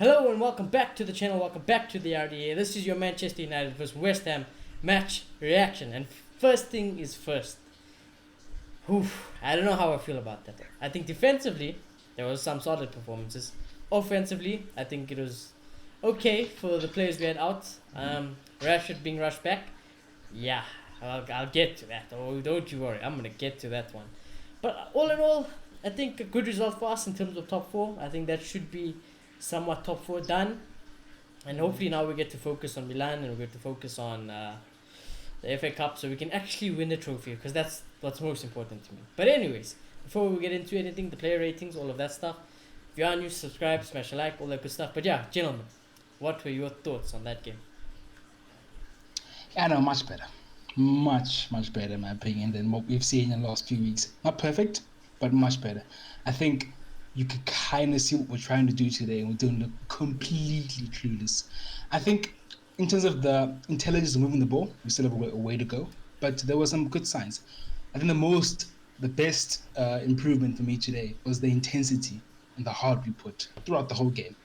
Hello and welcome back to the channel, welcome back to the RDA. This is your Manchester United vs West Ham match reaction. And first thing is first. I don't know how I feel about that. I think defensively, there was some solid performances. Offensively, I think it was okay for the players we had out. Rashford being rushed back. Yeah, I'll get to that. Oh, don't you worry, I'm going to get to that one. But all in all, I think a good result for us in terms of top four. I think that should be somewhat top four done. And hopefully now we get to focus on Milan and we get to focus on the FA Cup so we can actually win the trophy because that's what's most important to me. But anyways, before we get into anything, the player ratings, all of that stuff, if you are new, subscribe, smash a like, all that good stuff. But yeah, gentlemen, what were your thoughts on that game? Yeah, no, much better. Much better, in my opinion, than what we've seen in the last few weeks. Not perfect, but much better. I think you could kind of see what we're trying to do today, and we don't look completely clueless. I think, in terms of the intelligence of moving the ball, we still have a way to go, but there were some good signs. I think the best improvement for me today was the intensity and the heart we put throughout the whole game.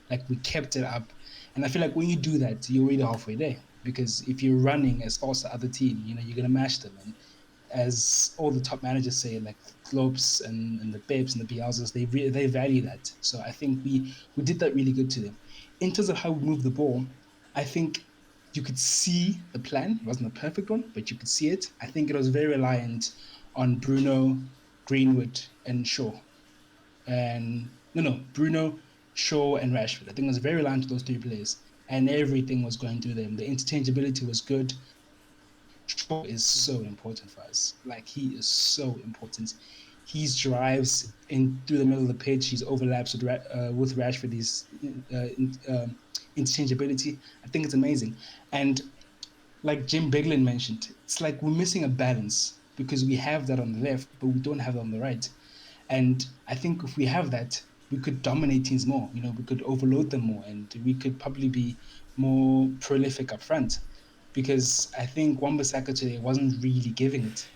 Like, we kept it up, and I feel like when you do that, you're already halfway there. Because if you're running as fast as the other team, you're gonna match them. And as all the top managers say, like Lopes and the Babes and the Bielzas, they value that. So I think we did that really good to them. In terms of how we move the ball, I think you could see the plan. It wasn't a perfect one, but you could see it. I think it was very reliant on Bruno, Greenwood, and Shaw. And no, Bruno, Shaw, and Rashford. I think it was very reliant on those three players, and everything was going through them. The interchangeability was good. Shaw is so important for us. Like, he is so important. His drives in through the middle of the pitch, his overlaps with Rashford, his interchangeability. I think it's amazing. And like Jim Beglin mentioned, it's like we're missing a balance because we have that on the left, but we don't have it on the right. And I think if we have that, we could dominate teams more. We could overload them more, and we could probably be more prolific up front. Because I think Wan-Bissaka today wasn't really giving it.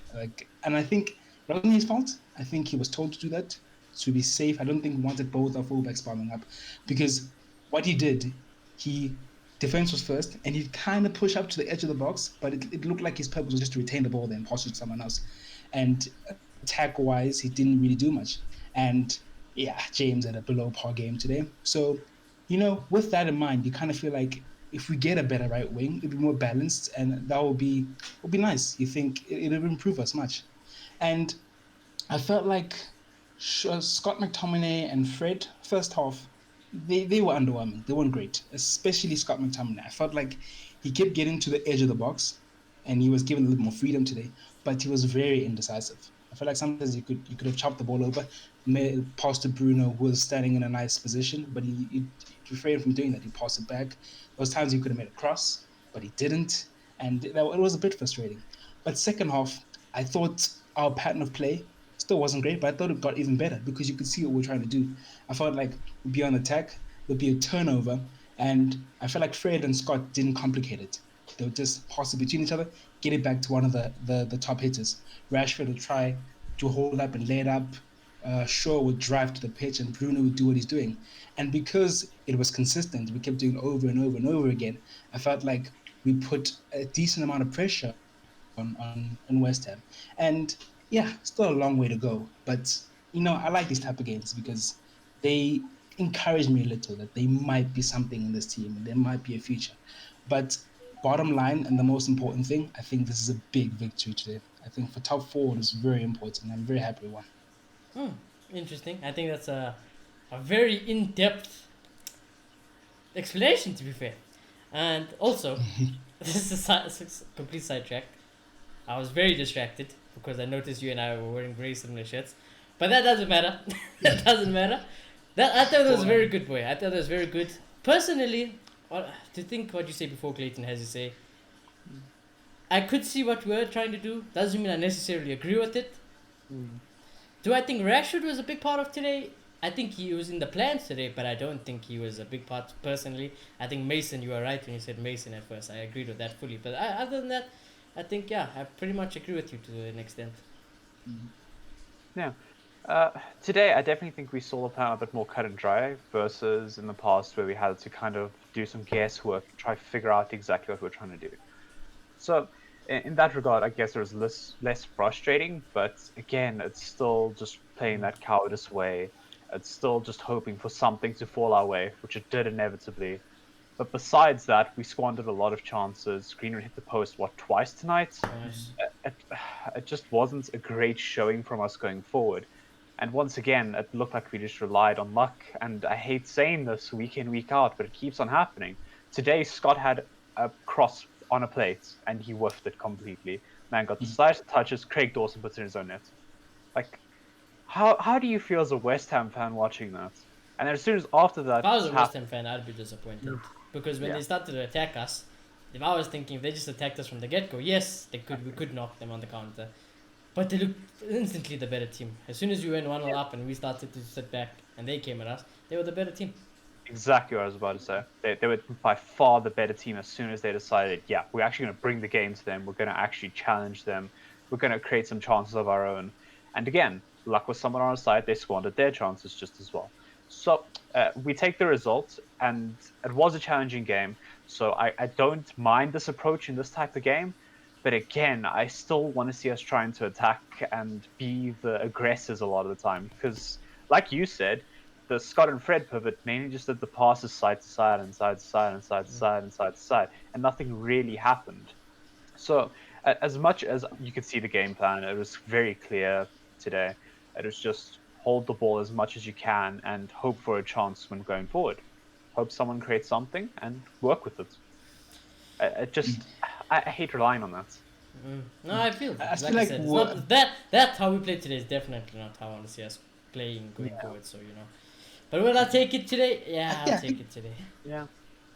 And I think it wasn't his fault. I think he was told to do that to be safe. I don't think he wanted both our fullbacks bombing up, because what he did, he defense was first, and he'd kind of push up to the edge of the box, but it looked like his purpose was just to retain the ball, then pass it to someone else. And attack wise, he didn't really do much. And yeah, James had a below par game today. So, with that in mind, you kind of feel like if we get a better right wing, it'll be more balanced, and that will be nice. You think it'll improve us much. And I felt like Scott McTominay and Fred, first half, they were underwhelming. They weren't great, especially Scott McTominay. I felt like he kept getting to the edge of the box, and he was given a little more freedom today, but he was very indecisive. I feel like sometimes you could have chopped the ball over, made pass to Bruno, who was standing in a nice position, but he refrained from doing that. He passed it back. Those times he could have made a cross, but he didn't, and it was a bit frustrating. But second half, I thought our pattern of play still wasn't great, but I thought it got even better because you could see what we're trying to do. I felt like we'd be on attack, there'd be a turnover, and I felt like Fred and Scott didn't complicate it. They would just pass it between each other, get it back to one of the top hitters. Rashford would try to hold up and lay it up. Shaw would drive to the pitch, and Bruno would do what he's doing. And because it was consistent, we kept doing it over and over and over again. I felt like we put a decent amount of pressure on West Ham. And yeah, still a long way to go. But I like these type of games because they encourage me a little that there might be something in this team and there might be a future. But bottom line, and the most important thing, I think this is a big victory today. I think for top four, it is very important. I'm very happy with one. Interesting. I think that's a very in depth explanation, to be fair. And also, this is a complete sidetrack. I was very distracted because I noticed you and I were wearing very similar shirts. But that doesn't matter. That doesn't matter. That I thought that was very good, boy. I thought that was very good. Personally, to think what you say before, Clayton, as you say, I could see what we were trying to do. Doesn't mean I necessarily agree with it. Do I think Rashford was a big part of today? I think he was in the plans today, but I don't think he was a big part personally. I think Mason, you were right when you said Mason at first. I agreed with that fully. But other than that, I think, yeah, I pretty much agree with you to an extent. Now, Today, I definitely think we saw the plan a bit more cut and dry versus in the past where we had to kind of do some guesswork and try to figure out exactly what we're trying to do. So, in that regard, I guess it was less frustrating, but again, it's still just playing that cowardice way. It's still just hoping for something to fall our way, which it did inevitably. But besides that, we squandered a lot of chances. Greenwood hit the post, what, twice tonight? Nice. It, it just wasn't a great showing from us going forward. And once again, it looked like we just relied on luck. And I hate saying this week in, week out, but it keeps on happening. Today, Scott had a cross on a plate and he whiffed it completely. Man got the slightest touches. Craig Dawson puts it in his own net. Like, how do you feel as a West Ham fan watching that? And as soon as after If I was that a West happened, Ham fan, I'd be disappointed because when yeah, they started to attack us, if I was thinking if they just attacked us from the get go, yes, we could knock them on the counter, but they looked instantly the better team. As soon as we went 1-0 up and we started to sit back and they came at us, they were the better team. exactly what I was about to say. They were by far the better team as soon as they decided, yeah, we're actually going to bring the game to them. We're going to actually challenge them. We're going to create some chances of our own. And again, luck was someone on our side. They squandered their chances just as well. So we take the result, and it was a challenging game. So I don't mind this approach in this type of game. But again, I still want to see us trying to attack and be the aggressors a lot of the time. Because, like you said, the Scott and Fred pivot mainly just did the passes side to side and side to side and side to side and side to side, and nothing really happened. So, as much as you could see the game plan, it was very clear today. It was just hold the ball as much as you can and hope for a chance when going forward. Hope someone creates something and work with it. I hate relying on that. No, I feel I that. feel Like I like said, it's not that how we play today is definitely not how I want to see us playing going Yeah, forward. So but will I take it today? Yeah, I'll yeah, take it today. yeah,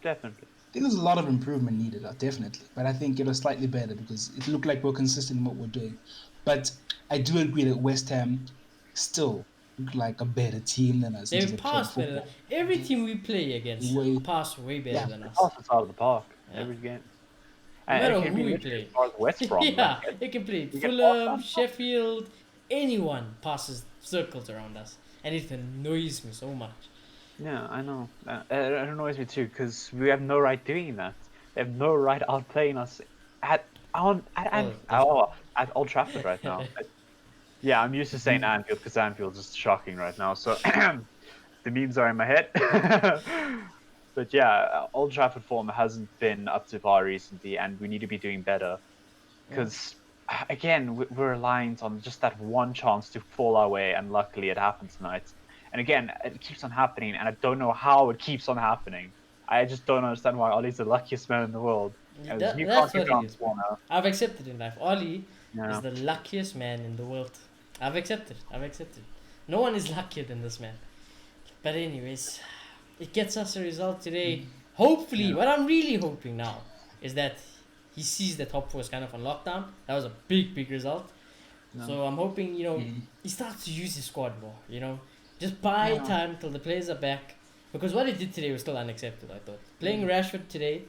definitely. I think there's a lot of improvement needed, definitely. But I think it was slightly better because it looked like we're consistent in what we're doing. But I do agree that West Ham still look like a better team than us in They terms of playing pass better. football. Every team we play against Way, pass way better yeah, than us. Pass us out of the park Yeah. every game. No And it matter can who be we literally as play. far as West Brom. Like, Yeah, they can play we get passed Fulham, on. Sheffield, anyone passes circles around us. And it annoys me so much. Yeah, I know. It annoys me too because we have no right doing that. They have no right outplaying us at Oh, definitely. at Old Trafford right now. Yeah, I'm used to saying Anfield because Anfield's just shocking right now. So the memes are in my head. But yeah, Old Trafford form hasn't been up to par recently, and we need to be doing better. Mm. Because again, we're reliant on just that one chance to fall our way, and luckily it happened tonight. And again, it keeps on happening, and I don't know how it keeps on happening. I just don't understand why Ollie's the luckiest man in the world. And you can't That's give what it down is, bro. Warner. I've accepted in life. Ollie is Yeah, the luckiest man in the world. I've accepted. I've accepted. No one is luckier than this man. But anyways, it gets us a result today. Hopefully, yeah, what I'm really hoping now is that he sees the top four is kind of on lockdown. That was a big, big result. no, So I'm hoping, mm, he starts to use his squad more. Just buy yeah, time till the players are back. Because what he did today was still unacceptable, I thought. Playing Rashford today,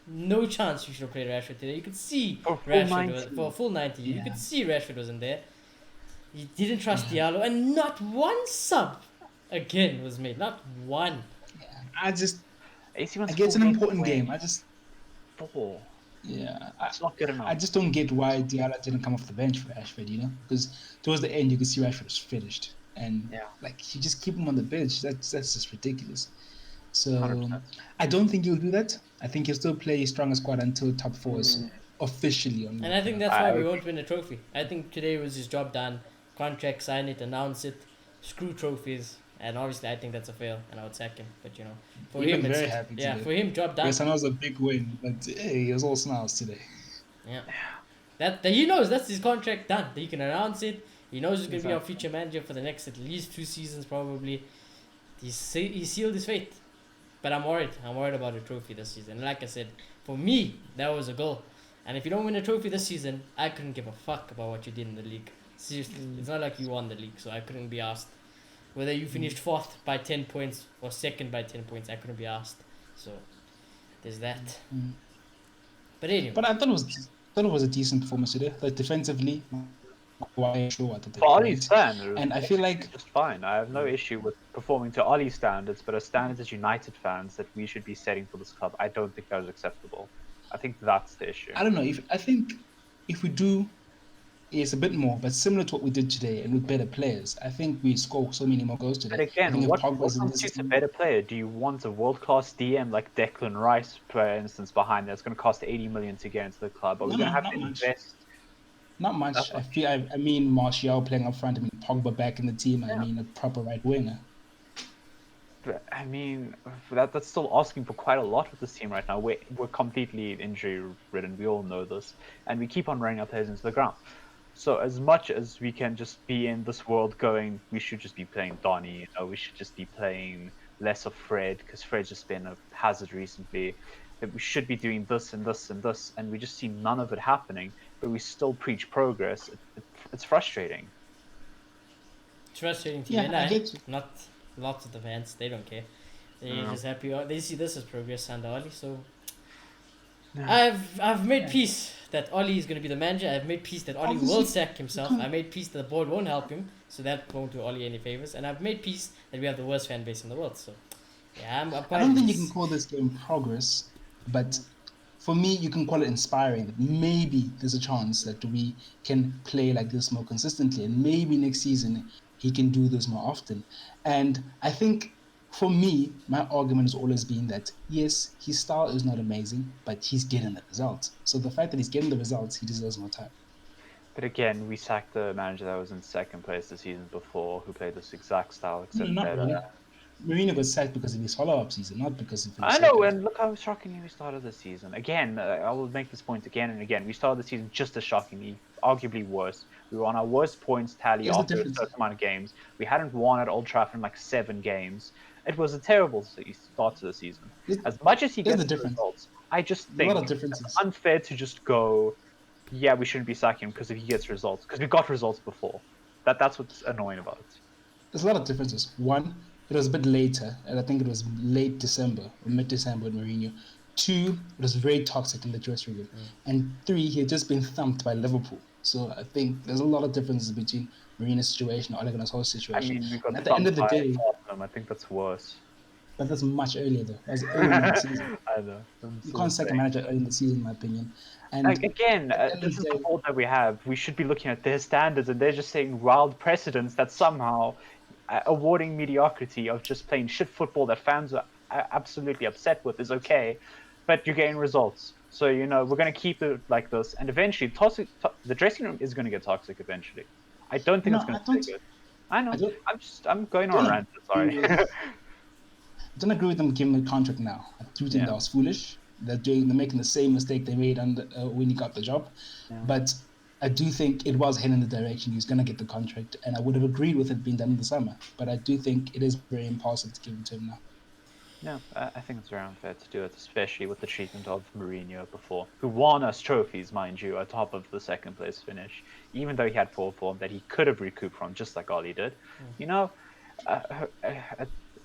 no chance you should have played Rashford today. You could see for full Rashford was 90. for a full 90. You yeah, could see Rashford wasn't there. He didn't trust yeah. Diallo, and not one sub again was made. Not one. I just, AC I wants guess it's full an game important away. game. I just, Four. yeah, It's not good I enough. just don't get why Diarra didn't come off the bench for Rashford, because towards the end you could see Rashford was finished, and Yeah, like you just keep him on the bench. That's just ridiculous. So 100%. I don't think he'll do that. I think he'll still play stronger squad until top four is officially And I unlocked. think that's I why we agree. won't win the trophy. I think today was his job done. Contract, sign it, announce it, screw trophies. And obviously, I think that's a fail, and I would sack him. But for He him, looked it's very happy yeah, today. for him, job done. Yes, I know it was a big win, but hey, he was all smiles today. Yeah, that he knows that's his contract done. He can announce it. He knows he's gonna be our Exactly. future manager for the next at least 2 seasons, probably. He sealed his fate. But I'm worried. I'm worried about the trophy this season. And like I said, for me, that was a goal. And if you don't win a trophy this season, I couldn't give a fuck about what you did in the league. Seriously, it's not like you won the league, so I couldn't be asked. Whether you finished fourth by 10 points or second by 10 points, I couldn't be asked. So there's that. Mm. But anyway, But I thought it was a decent performance today. Like defensively, Maguire, Shaw, I thought they For were Ollie's great. standards, And I they feel should be like, just fine. I have no issue with performing to Ollie's standards, but as standards as United fans that we should be setting for this club, I don't think that is acceptable. I think that's the issue. I don't know, I think if we do, it's a bit more, but similar to what we did today and with better players, I think we score so many more goals But today. I think again, if what Pogba's in this constitutes a team, better player? Do you want a world-class DM like Declan Rice, for instance, behind that's going to cost 80 million to get into the club? Are we no, going to no, have not to much. invest Not that much. much? I mean, Martial playing up front. I mean, Pogba back in the team. I Yeah. mean, a proper right winger. But, I mean, that's still asking for quite a lot with this team right now. We're completely injury ridden. We all know this, and we keep on running our players into the ground. So as much as we can just be in this world going, we should just be playing Donny. We should just be playing less of Fred because Fred's just been a hazard recently. That we should be doing this and this and this, and we just see none of it happening. But we still preach progress. It's frustrating. It's frustrating to you Yeah, and I I, get you. not lots of the fans. They don't care. They're Yeah. just happy. They see this as progress under Oli. So Yeah. I've made Yeah. peace that Oli is going to be the manager. I've made peace that Oli will Obviously, sack you himself. can't. I made peace that the board won't help him. So that won't do Oli any favors. And I've made peace that we have the worst fan base in the world. So yeah, I'm I quite don't at think you can peace. call this game progress, but for me, you can call it inspiring. That maybe there's a chance that we can play like this more consistently, and maybe next season he can do this more often. And I think for me, my argument has always been that yes, his style is not amazing, but he's getting the results. So the fact that he's getting the results, he deserves more time. But again, we sacked the manager that was in second place the season before, who played this exact style No, except not better. really. Mourinho got sacked because of his follow-up season, not because he finished I know, second. and look how shockingly we started the season. Again, I will make this point again and again. We started the season just as shockingly, arguably worse. We were on our worst points tally Here's the after a difference. certain amount of games. We hadn't won at Old Trafford in like 7 games. It was a terrible start to the season. Here's, As much as he here's gets the the difference. results, I just A lot of think it's differences. unfair to just go, yeah, we shouldn't be sacking him because if he gets results, because we got results before. That's what's annoying about it. There's a lot of differences. One, it was a bit later, and I think it was late December or mid-December with Mourinho. Two, it was very toxic in the dressing room. And three, he had just been thumped by Liverpool. So I think there's a lot of differences between Mourinho's situation and Ole Gunnar's whole I situation. mean, we And got at the end of thumped the by day, Tottenham. I think that's worse. but that's much earlier though. That was early in the season. I know. I'm You still can't sack a saying. manager early in the season, in my opinion. And Like again, at the end of this the is the day, board that we have. We should be looking at their standards, and they're just saying wild precedents that somehow awarding mediocrity of just playing shit football that fans are absolutely upset with is okay, but you're getting results. So we're going to keep it like this, and eventually, the dressing room is going to get toxic eventually. I don't think it's no, going I to stay don't. good. I I know. don't. I'm going on a Don't rant. agree Sorry. with. I don't agree with them giving him a contract now. I do think Yeah. that was foolish. They're making the same mistake they made under when he got the job, Yeah. but I do think it was heading in the direction he was going to get the contract, and I would have agreed with it being done in the summer. But I do think it is very impulsive to give it to him now. No, I think it's very unfair to do it, especially with the treatment of Mourinho before, who won us trophies, mind you, atop of the second place finish, even though he had poor form that he could have recouped from, just like Oli did. You know, uh, uh,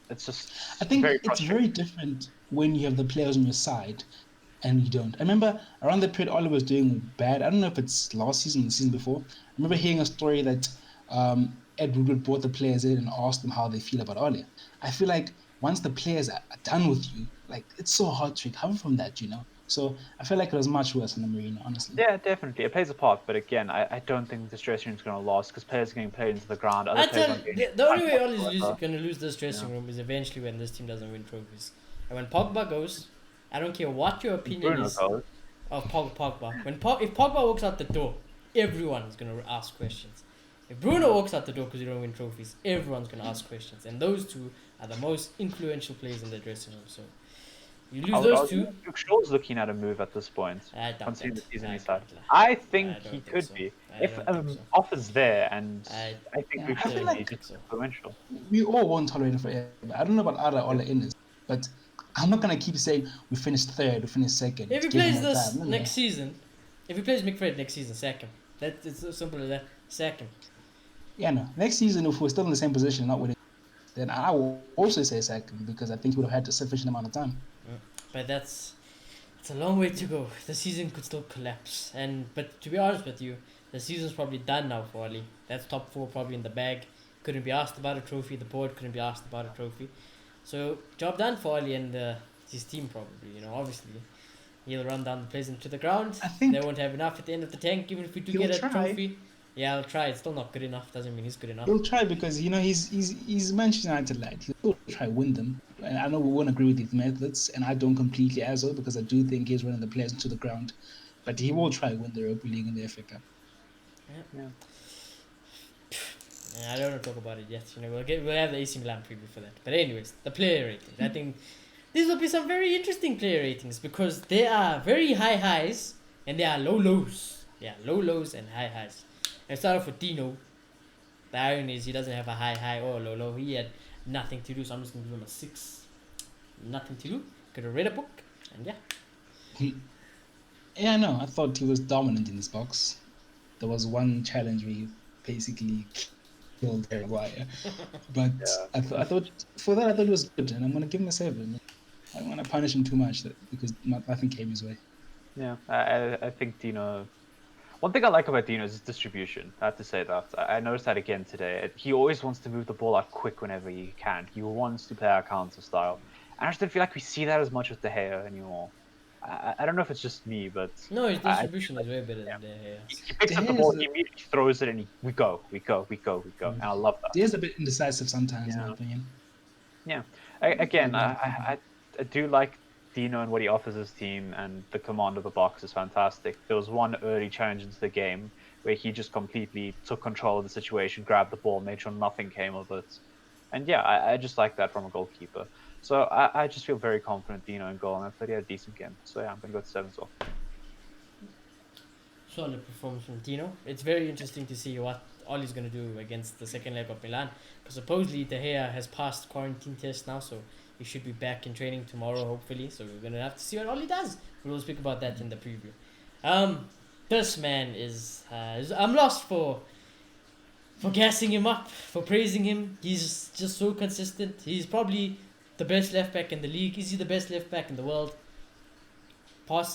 it's just I think very it's very frustrating. different when you have the players on your side and you don't. I remember around the period Oliver was doing bad. I don't know if it's last season or the season before. I remember hearing a story that Ed Woodward brought the players in and asked them how they feel about Oli. I feel like once the players are done with you, like it's so hard to recover from that. So I feel like it was much worse than the Marina, honestly. Yeah, definitely. It plays a part, but again, I don't think this dressing room's going to last because players are getting played into the ground, other I players tell aren't getting the only time way Oli is whatsoever. going to lose this Yeah. dressing room is eventually when this team doesn't win trophies. And when Pogba goes, I don't care what your opinion Bruno is goes. of Pogba. If Pogba walks out the door, everyone's going to ask questions. If Bruno walks out the door because you don't win trophies, everyone's going to ask questions. And those two are the most influential players in the dressing room. So you lose those two. Luke Shaw's looking at a move at this point, I doubt considering the that. season I he's had. don't. I I think he don't think could so. be. I If don't think so. offer's there, and I I think Yeah, Luke I Shaw feel would be like think just so. influential. we all won't tolerate it forever. I don't know about other Yeah. Ola inners, but I'm not gonna keep saying we finished third, we finished second. If he Give him plays more this time. No, next no. season, if he plays McFred next season, sack him. It's so simple as that. Sack him. Yeah, no. Next season, if we're still in the same position, not winning, then I will also say second because I think he would have had a sufficient amount of time. But it's a long way to go. The season could still collapse. But to be honest with you, the season's probably done now for Oli. That's top 4 probably in the bag. Couldn't be asked about a trophy. The board couldn't be asked about a trophy. So job done for Oli and his team probably. Obviously he'll run down the players into the ground. I They think won't have enough at the end of the tank. Even if we do he'll get a try. trophy, yeah, I'll try. It's still not good enough. Doesn't mean he's good enough. He'll try because he's Manchester United lad. He'll try win them. And I know we won't agree with his methods, and I don't completely as well because I do think he's running the players into the ground. But he will try win the Europa League and the FA Cup. Yeah. Yeah, I don't want to talk about it yet. We'll have the AC Milan preview for that. But anyways, the player ratings. I think these will be some very interesting player ratings because there are very high highs and there are low lows. Yeah, low lows and high highs. Let's start off with Dino. The irony is he doesn't have a high or a low low. He had nothing to do, so I'm just gonna give him a 6. Nothing to do. Could have read a book, and yeah. Yeah, no, I thought he was dominant in this box. There was one challenge where he basically killed Harry Maguire. But Yeah. I thought for that I thought it was good, and I'm gonna give him a 7. I don't want to punish him too much because nothing came his way. Yeah, I think Dino. One thing I like about Dino is his distribution. I have to say that. I noticed that again today. He always wants to move the ball out quick whenever he can. He wants to play our counter style. And I just don't feel like we see that as much with De Gea anymore. I don't know if it's just me, but No, his distribution is way better than the hair. he picks De up the Gea ball, is he immediately throws it, and we go. And I love that. He is a bit indecisive sometimes, in Yeah. my opinion. Yeah. I do like Dino and what he offers his team, and the command of the box is fantastic. There was one early challenge into the game where he just completely took control of the situation, grabbed the ball, made sure nothing came of it. And yeah, I just like that from a goalkeeper. So I just feel very confident Dino in goal, and I thought he had a decent game. So yeah, I'm going to go to 7 as well. Solid performance from Dino. It's very interesting to see what Ollie's going to do against the second leg of Milan. Because supposedly De Gea has passed quarantine test now, so he should be back in training tomorrow, hopefully. So we're going to have to see what Ollie does. We'll speak about that in the preview. This man is... I'm lost for gassing him up, for praising him. He's just so consistent. He's probably the best left back in the league. Is he the best left back in the world?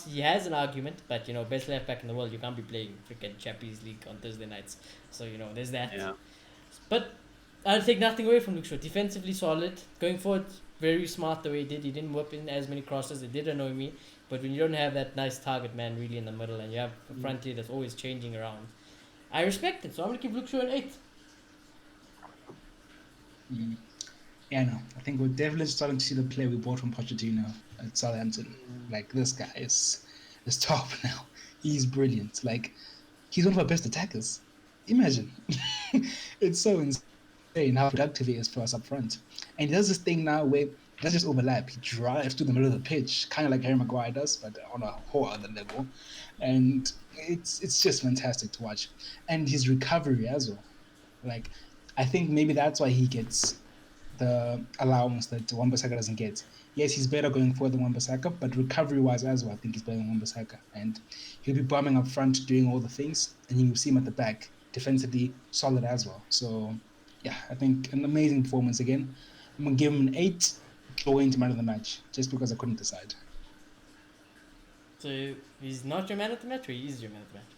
He has an argument, but best left back in the world, you can't be playing freaking Champions League on Thursday nights. So there's that. Yeah. But I'll take nothing away from Luke Shaw. Defensively solid, going forward, very smart the way he did. He didn't whip in as many crosses. It did annoy me, but when you don't have that nice target man really in the middle, and you have a front three that's always changing around, I respect it. So I'm gonna give Luke Shaw an 8. Yeah, no, I think we're definitely starting to see the player we bought from Pochettino at Southampton. Like, this guy is top now. He's brilliant. Like, he's one of our best attackers. Imagine. It's so insane how productive he is for us up front. And he does this thing now where he doesn't just overlap. He drives to the middle of the pitch, kind of like Harry Maguire does, but on a whole other level. And it's just fantastic to watch. And his recovery as well. Like, I think maybe that's why he gets the allowance that Wan-Bissaka doesn't get. Yes, he's better going forward than Wan-Bissaka, but recovery-wise as well, I think he's better than Wan-Bissaka. And he'll be bombing up front, doing all the things, and you'll see him at the back, defensively solid as well. So, yeah, I think an amazing performance again. I'm going to give him an 8, going to man of the match, just because I couldn't decide. So he's not your man of the match, or he is your man of the match?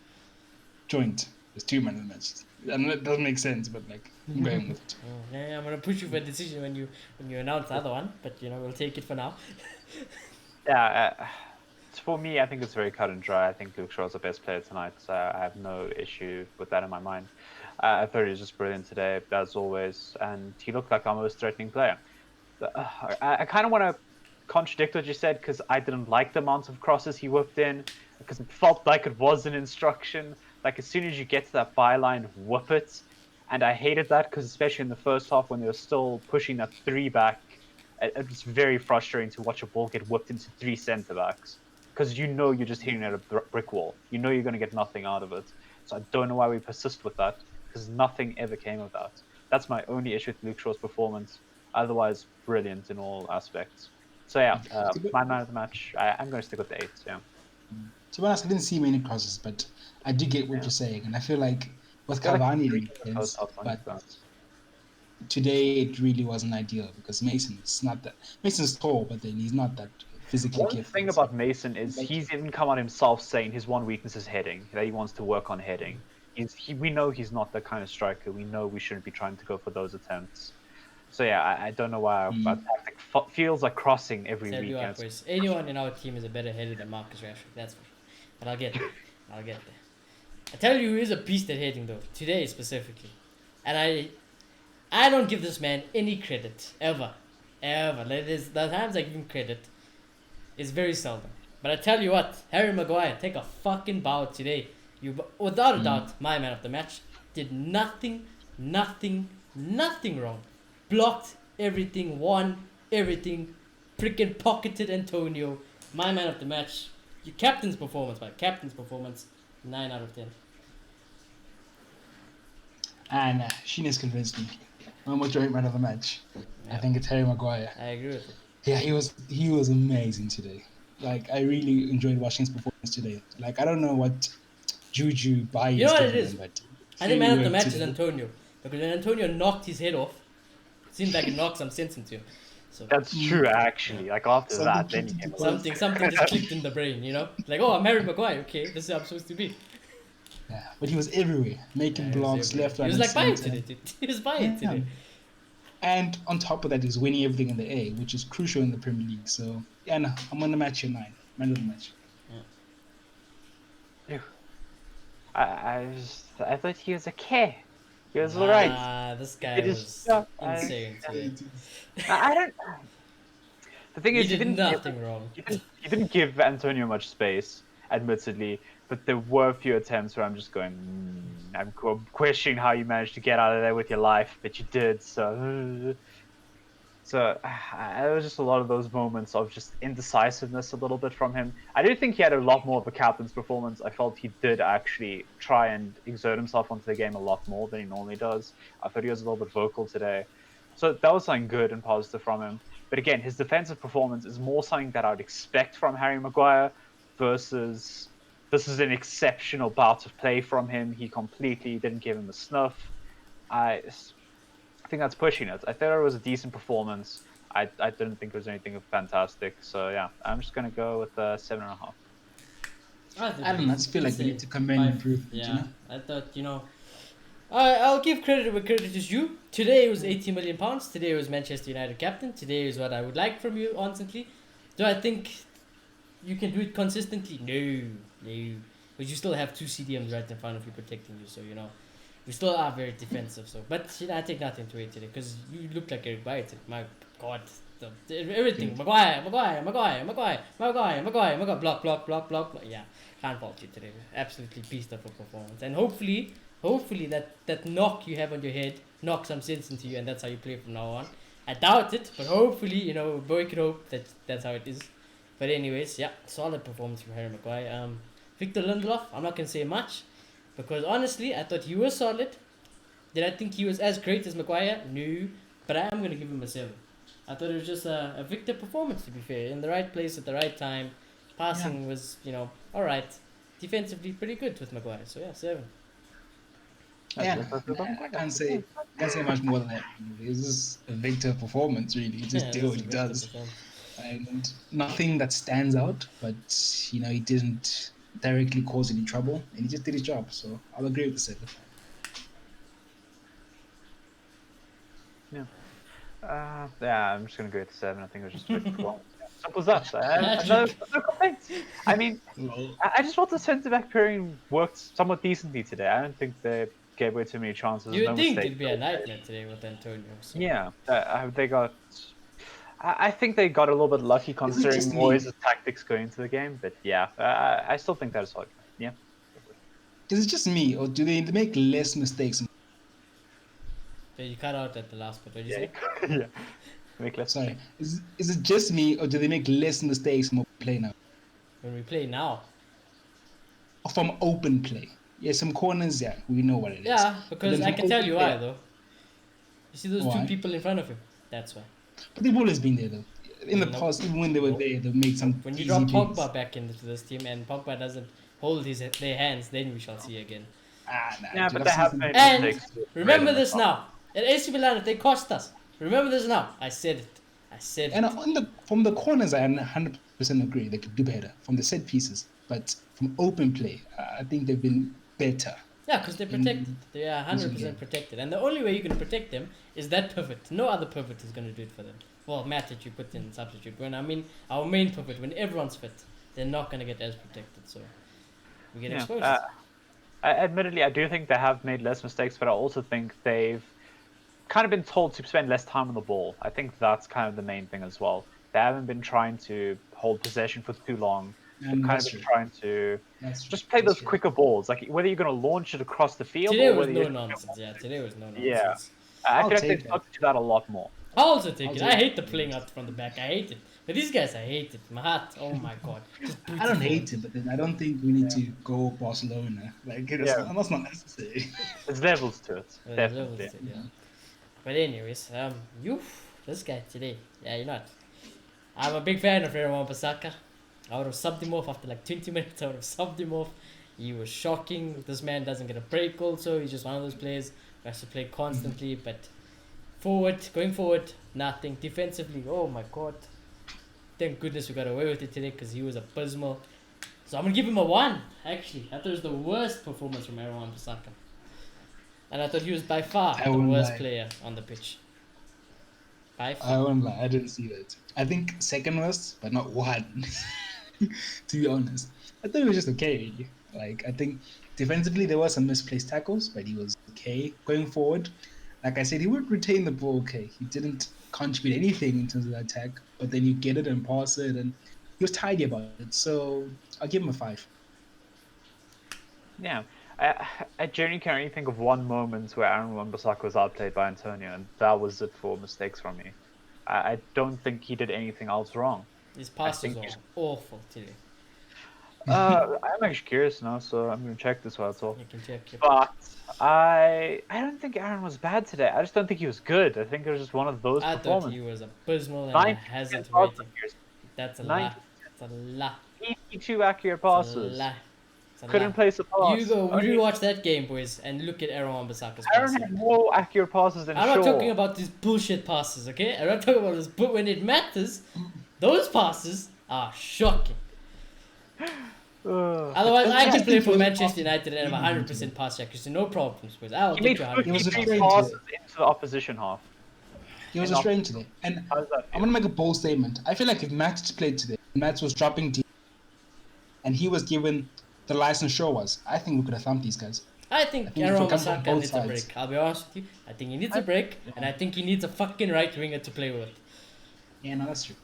Joint. There's 2 man of the matches. I know it doesn't make sense, but I'm going with it. Yeah, I'm gonna push you for a decision when you announce the other one, but we'll take it for now. Yeah, for me, I think it's very cut and dry. I think Luke Shaw is the best player tonight, so I have no issue with that in my mind. I thought he was just brilliant today, as always, and he looked like our most threatening player. I kind of want to contradict what you said, because I didn't like the amount of crosses he whipped in, because it felt like it was an instruction. Like, as soon as you get to that byline, whoop it. And I hated that, because especially in the first half when they were still pushing that 3 back, it was very frustrating to watch a ball get whipped into 3 centre backs, because you're just hitting at a brick wall. You're going to get nothing out of it. So I don't know why we persist with that, because nothing ever came of that. That's my only issue with Luke Shaw's performance. Otherwise, brilliant in all aspects. So yeah, my man of the match, I'm going to stick with the 8. Yeah. To be honest, I didn't see many crosses, but I do get what you're saying, and I feel like with Cavani, but today it really wasn't ideal because Mason's tall, but then he's not that physically gifted. One thing about Mason is he's even come out himself saying his one weakness is heading, that he wants to work on heading. we know he's not the kind of striker. We know we shouldn't be trying to go for those attempts. So yeah, I don't know why our tactic feels like crossing every Tell you what, weekend. boys. Anyone in our team is a better header than Marcus Rashford. That's for sure. But I'll get there. I'll get there. I tell you who is a beast at heading though. Today specifically, and I don't give this man any credit ever. Like, the times I give him credit is very seldom. But I tell you what, Harry Maguire, take a fucking bow today. You, without a doubt, my man of the match, did nothing wrong. Blocked everything, won everything, freaking pocketed Antonio. My man of the match. Your captain's performance, 9 out of 10. And Sheena's convinced me. No more joint man of the match. I think it's Harry Maguire. I agree with it. Yeah, he was amazing today. Like, I really enjoyed watching his performance today. Like, I don't know what juju bias. You know what it is? But I think man of the match today. is Antonio. Because when Antonio knocked his head off, it seemed like it knocked some sense into him. So That's true, actually. Like after Something that, then he clicked came into along. something just clicked in the brain, you know? Like, oh, I'm Harry Maguire. Okay, this is how I'm supposed to be. Yeah, but he was everywhere, making Yeah, he was blocks everywhere. left, He right, was and like buying center. today, dude. He was buying today. And on top of that, he's winning everything in the air, which is crucial in the Premier League. So yeah, no, I'm on the match here 9, man of the match. I thought he was okay. He was alright. This guy It was is- yeah, insane today. I don't. The thing He is, did he nothing wrong. didn't give Antonio much space, admittedly. But there were a few attempts where I'm just going, I'm questioning how you managed to get out of there with your life, but you did. So it was just a lot of those moments of just indecisiveness a little bit from him. I do think he had a lot more of a captain's performance. I felt he did actually try and exert himself onto the game a lot more than he normally does. I thought he was a little bit vocal today. So that was something good and positive from him. But again, his defensive performance is more something that I would expect from Harry Maguire versus this is an exceptional bout of play from him. He completely didn't give him a snuff. I think that's pushing it. I thought it was a decent performance. I didn't think it was anything fantastic. So yeah, I'm just gonna go with 7.5. I don't know. I just feel like we need to commend improvement. Yeah, You know? I thought, I'll give credit where credit is due. Today it was 80 million pounds. Today it was Manchester United captain. Today is what I would like from you, honestly. Do I think you can do it consistently? No. But you still have 2 CDMs right in front of you protecting you, so we still are very defensive. So, but I take nothing to it today because you look like Eric Bailly today. My God, everything. Maguire, block. Yeah, can't fault you today. Absolutely beast of a performance, and hopefully that knock you have on your head knocks some sense into you, and that's how you play from now on. I doubt it, but hopefully, boy could hope that that's how it is. But anyways, yeah, solid performance from Harry Maguire. Victor Lindelof, I'm not gonna say much, because honestly, I thought he was solid. Did I think he was as great as Maguire? No, but I am gonna give him a 7. I thought it was just a Victor performance, to be fair, in the right place at the right time. Passing was, all right. Defensively, pretty good with Maguire. So yeah, 7. Yeah, I can't say much more than that. It's just a Victor performance, really. He just did what he does. And nothing that stands out, but he didn't directly cause any trouble, and he just did his job. So I'll agree with the 7. Yeah, I'm just gonna go with 7. I think it was just a bit wrong. Simple as that. No complaints. I mean, I just thought the centre back pairing worked somewhat decently today. I don't think they gave away too many chances. You would no think mistakes. it'd be a nightmare today with Antonio. So. Yeah, they got. I think they got a little bit lucky considering Moyes' tactics going into the game, but yeah, I still think that's solid. Yeah. Is it just me, or do they make less mistakes? Yeah, you cut out at the last part. What did you say? Yeah. Make less. Sorry, is it just me, or do they make less mistakes when we play now? When we play now. From open play. Yeah, some corners, yeah, we know what it is. Yeah, because I can tell you why, though. You see those Why? 2 people in front of him? That's why. But they've always been there, though. In the past, even when they were there, they've made some When you easy drop plays. Pogba back into this team and Pogba doesn't hold their hands, then we shall see again. Yeah, dude, but they I've have seen made And mistakes. remember this now. At AC Milan, they cost us. Remember this now. I said it. And from the corners, I 100% agree. They could do better from the set pieces. But from open play, I think they've been better. Yeah, because they're protected. They are 100% protected. And the only way you can protect them is that pivot. No other pivot is going to do it for them. Well, Matt, that you put in substitute. When I mean our main pivot, when everyone's fit, they're not going to get as protected. So we get Yeah. exposed. Admittedly, I do think they have made less mistakes, but I also think they've kind of been told to spend less time on the ball. I think that's kind of the main thing as well. They haven't been trying to hold possession for too long. They've kind of That's been true. trying to That's true. just play That's those true. quicker balls, like whether you're going to launch it across the field Today or was whether no you're nonsense. Yeah, today was no yeah. nonsense. I I'll feel like they've take that. stuck to that a lot more. I also take I'll it. take I hate the it. playing out from the back. I hate it. But these guys, I hate it. My heart, oh my god. Just boot I don't forward. hate it, but then I don't think we need to go Barcelona. Like Yeah. that's not necessary. There's levels to it, Yeah, definitely. levels to it, yeah. But anyways, this guy today, yeah, you're not. I'm a big fan of Aaron Wan-Bissaka. I would have subbed him off after like 20 minutes. I would have subbed him off. He was shocking. This man doesn't get a break. Also, he's just one of those players who has to play constantly. But going forward, nothing. Defensively, oh my god. Thank goodness we got away with it today because he was abysmal. So I'm gonna give him a 1. Actually, I thought it was the worst performance from Aaron Wan-Bissaka. And I thought he was by far I the won't worst lie. player on the pitch. By I far. won't lie, I didn't see that. I think second worst, but not one. To be honest, I thought he was just okay. Like I think defensively there were some misplaced tackles, but he was okay going forward. Like I said, he would retain the ball okay. He didn't contribute anything in terms of the attack, but then you get it and pass it, and he was tidy about it. So I'll give him a 5. Yeah. I genuinely can only think of one moment where Aaron Wan-Bissaka was outplayed by Antonio, and that was it for mistakes from me. I don't think he did anything else wrong. His passes think were he's- awful today. I'm actually curious now, so I'm going to check this while I talk. You can check it. But I don't think Aaron was bad today. I just don't think he was good. I think it was just one of those I thought performances. he was abysmal and 90% hasn't pass rating. accuracy, That's a 90. lie. That's a lie. 82 accurate It's a passes. lie. It's a Couldn't lie. place a pass. You go Only- rewatch that game, boys, and look at Aaron Wan-Bissaka's Aaron passes. had more accurate passes than I'm not Shaw. talking about these bullshit passes, okay? I'm not talking about this, but when it matters, those passes are shocking. Ugh. Otherwise, I just can play think for those Manchester passes United and have really 100% pass accuracy, no problems, boys. I'll He get made you 100%. It was a 53 strange passes day. into the opposition half. He was And a strain today. And How does that I'm feel? gonna make a bold statement. I feel like if Matt played today, Matt was dropping deep, and he was given the license Shaw was, I think we could have thumped these guys. I think I think Aaron if it comes from Wan-Bissaka both needs a sides. break. I'll be honest with you. I think he needs a break, and I think he needs a fucking right winger to play with. Yeah, no, that's true.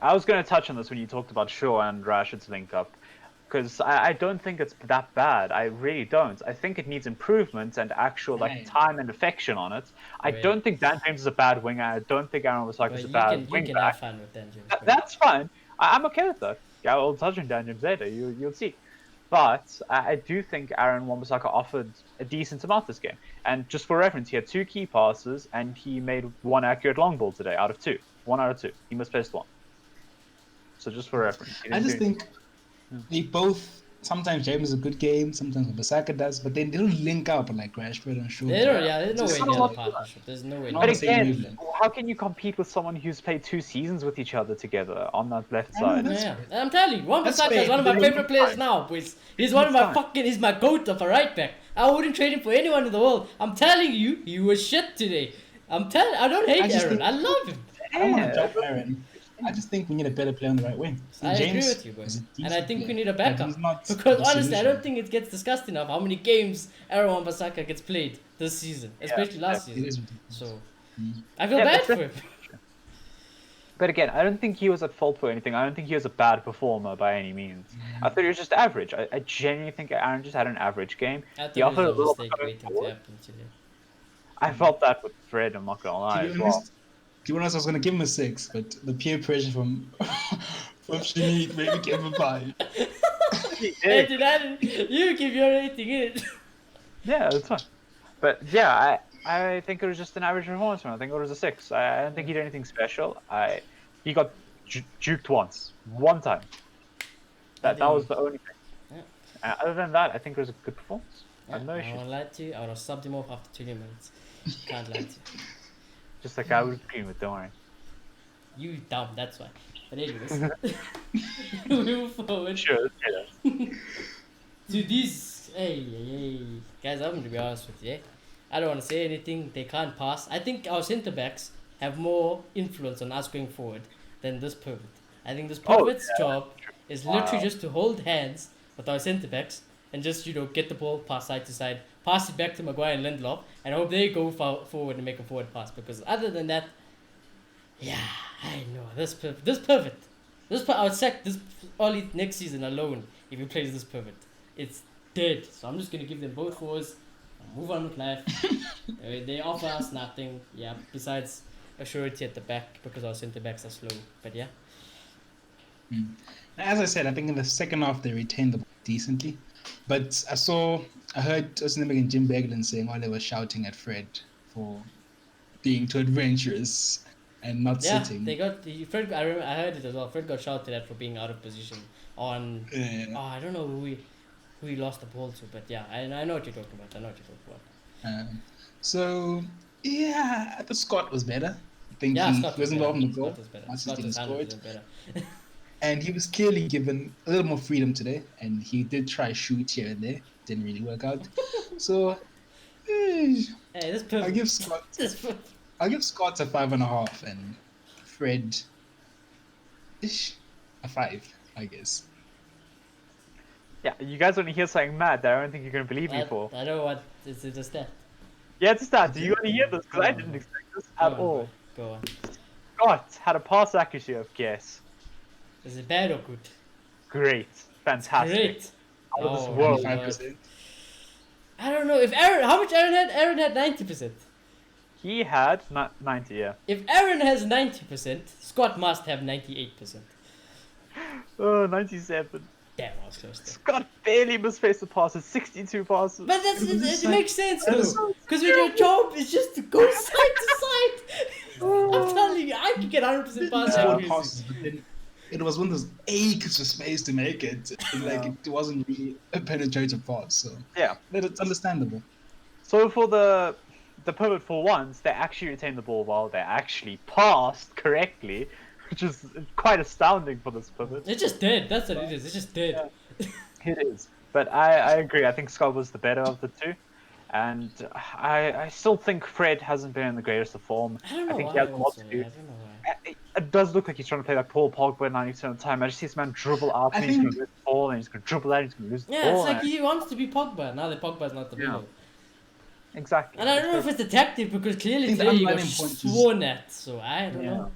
I was going to touch on this when you talked about Shaw and Rashid's link up, because I don't think it's that bad. I really don't. I think it needs improvement and actual Right. time and affection on it. I Right. don't think Dan James is a bad winger. I don't think Aaron Wan-Bissaka But is a you bad can winger. have fun with that, James. bro. That's fine. I'm okay with that. Yeah, I'll touch on Dan James later. You'll see. But I do think Aaron Wan-Bissaka offered a decent amount this game. And just for reference, he had 2 key passes and he made 1 accurate long ball today out of 2. 1 out of 2. He misplaced 1. So just for reference. he I didn't just do- think they both. Sometimes James is a good game, sometimes Basaka does, but they don't link up like Rashford and Shaw. They don't, yeah, there's no Just way not they're a the lot to partnership. There's no way. Not But the same again, wavelength. how can you compete with someone who's played 2 seasons with each other together on that left I know, side? that's- Yeah, I'm telling you, That's Wan-Bissaka is fair. one of my They- favorite players now, boys. He's one of my he's my goat of a right back. I wouldn't trade him for anyone in the world. I'm telling you, he was shit today. I don't hate I just Aaron. think- I love him. I don't want Yeah. to drop Aaron. I just think we need a better player on the right wing. I agree with you, is boys. a And I decent think we player, need a but backup. he's not Because the honestly, I solution. don't think it gets discussed enough how many games Aaron Wan-Bissaka gets played this season, especially last It season. is ridiculous. So I feel Yeah, bad but for him. But again, I don't think he was at fault for anything. I don't think he was a bad performer by any means. I thought he was just average. I genuinely think Aaron just had an average game. I thought He it offered a was a little mistake bit waiting to forward. happen today. I felt that with Fred, I'm not going to lie To as be well. honest, I was gonna give him a 6, but the peer pressure from from Shanit made me give him a 5. Hey, you give your rating in. Yeah, that's fine. But yeah, I think it was just an average performance from him. I think it was a 6. I don't think he did anything special. He got juked once. One time. That was the only thing. Yeah. Other than that, I think it was a good performance. I have no I issues. won't lie to you. I would have subbed him off after 20 minutes. Can't lie to you. Just like I was agreeing with, don't worry. You dumb, that's why. But anyways, we move forward Sure, yeah. to these Hey, guys, I'm going to be honest with you. I don't want to say anything. They can't pass. I think our centre backs have more influence on us going forward than this pivot. I think this Oh, pivot's job is literally Wow. just to hold hands with our centre backs and just get the ball pass side to side, pass it back to Maguire and Lindelof, and hope they go forward and make a forward pass. Because other than that, yeah, I know I would sack this early next season alone if he plays this pivot. It's dead. So I'm just gonna give them both fours and move on with life. They offer us nothing, yeah, besides a surety at the back because our centre backs are slow. But yeah. As I said, I think in the second half they retained the ball decently. But I heard Osinema and Jim Beglin saying while they were shouting at Fred for being too adventurous and not Yeah, sitting. they got Fred. I heard it as well. Fred got shouted at for being out of position on. Uh, Oh, I don't know who he lost the ball to, but yeah, I know what you're talking about. I know what you're talking about. so yeah, I thought Scott was better. I think Yeah, he Scott was was better. involved in the Scott goal. was better. Once he Scott didn't was score it. 100% better. And he was clearly given a little more freedom today, and he did try shoot here and there. Didn't really work out. So Hey, this I'll perfect. give Scott This perfect. I'll give Scott a 5.5 and Fred a 5, I guess. Yeah, you guys want to hear something mad that I don't think you're going to believe me for. I know what is it just that. Yeah, it's that. Do you want to hear this? Because Go I on, didn't bro. expect this Go at on, all. bro. Go on. Scott had a pass accuracy of guess. Is it bad or good? Great. Fantastic. Great. Out of this Oh, world. my God. 25%. I don't know if Aaron. How much Aaron had? Aaron had 90%. He had 90, yeah. If Aaron has 90%, Scott must have 98%. Oh, 97. Damn, I was close there. Scott barely misplaced the passes, 62 passes. But it makes sense though, because when your job is just to go side to side. I'm telling you, I could get 100% pass Scored accuracy. passes, but then it was one of those acres of space to make it. Like it wasn't really a penetrative pass, so Yeah. it's understandable. So for the pivot for once, they actually retained the ball while they actually passed correctly, which is quite astounding for this pivot. It's just dead. That's what it is. It's just dead. It is. But I agree. I think Scott was the better of the two. And I still think Fred hasn't been in the greatest of form. I don't know think why. he has a lot Also, to I do. don't know why. It does look like he's trying to play like Paul Pogba 90% of the time. I just see this man dribble out and he's going to lose the ball and he's going to dribble out and he's going to lose the Yeah, ball. it's like he wants to be Pogba. Now that Pogba's not the middle. Exactly. And I don't know if it's a tactic because clearly think the today he got underlying point is- sworn at. So I don't know.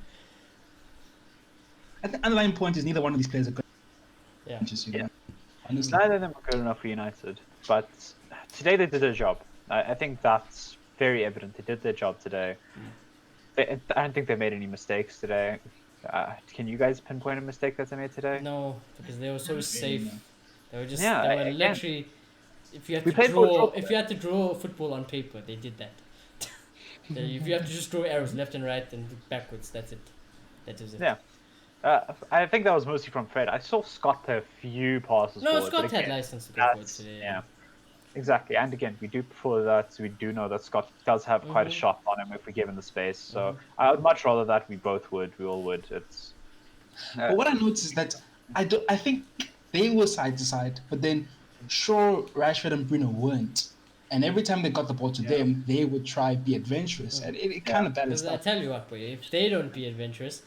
I think the underlying point is neither one of these players are good. Yeah. Just, Yeah. honestly. Neither of them are good enough for United. But today they did their job. I think that's very evident. They did their job today. I don't think they made any mistakes today. Can you guys pinpoint a mistake that they made today? No, because they were so safe. They were just Yeah, they were again, literally. If you had we to played for a draw, draw. if you had to draw football on paper, they did that. If you have to just draw arrows left and right and backwards, that's it. That is it. Yeah. I think that was mostly from Fred. I saw Scott play a few passes No, forward, Scott but had again, license to go forward that's, today. yeah. Exactly. And again, we do prefer that. We do know that Scott does have quite a shot on him if we give him the space. So I would much rather that we both would. We all would. It's. But what I noticed is that I think they were side to side, but then Shaw, Rashford, and Bruno weren't. And every time they got the ball to them, they would try be adventurous, and it kind of balanced Because I out. tell you what, boy, if they don't be adventurous,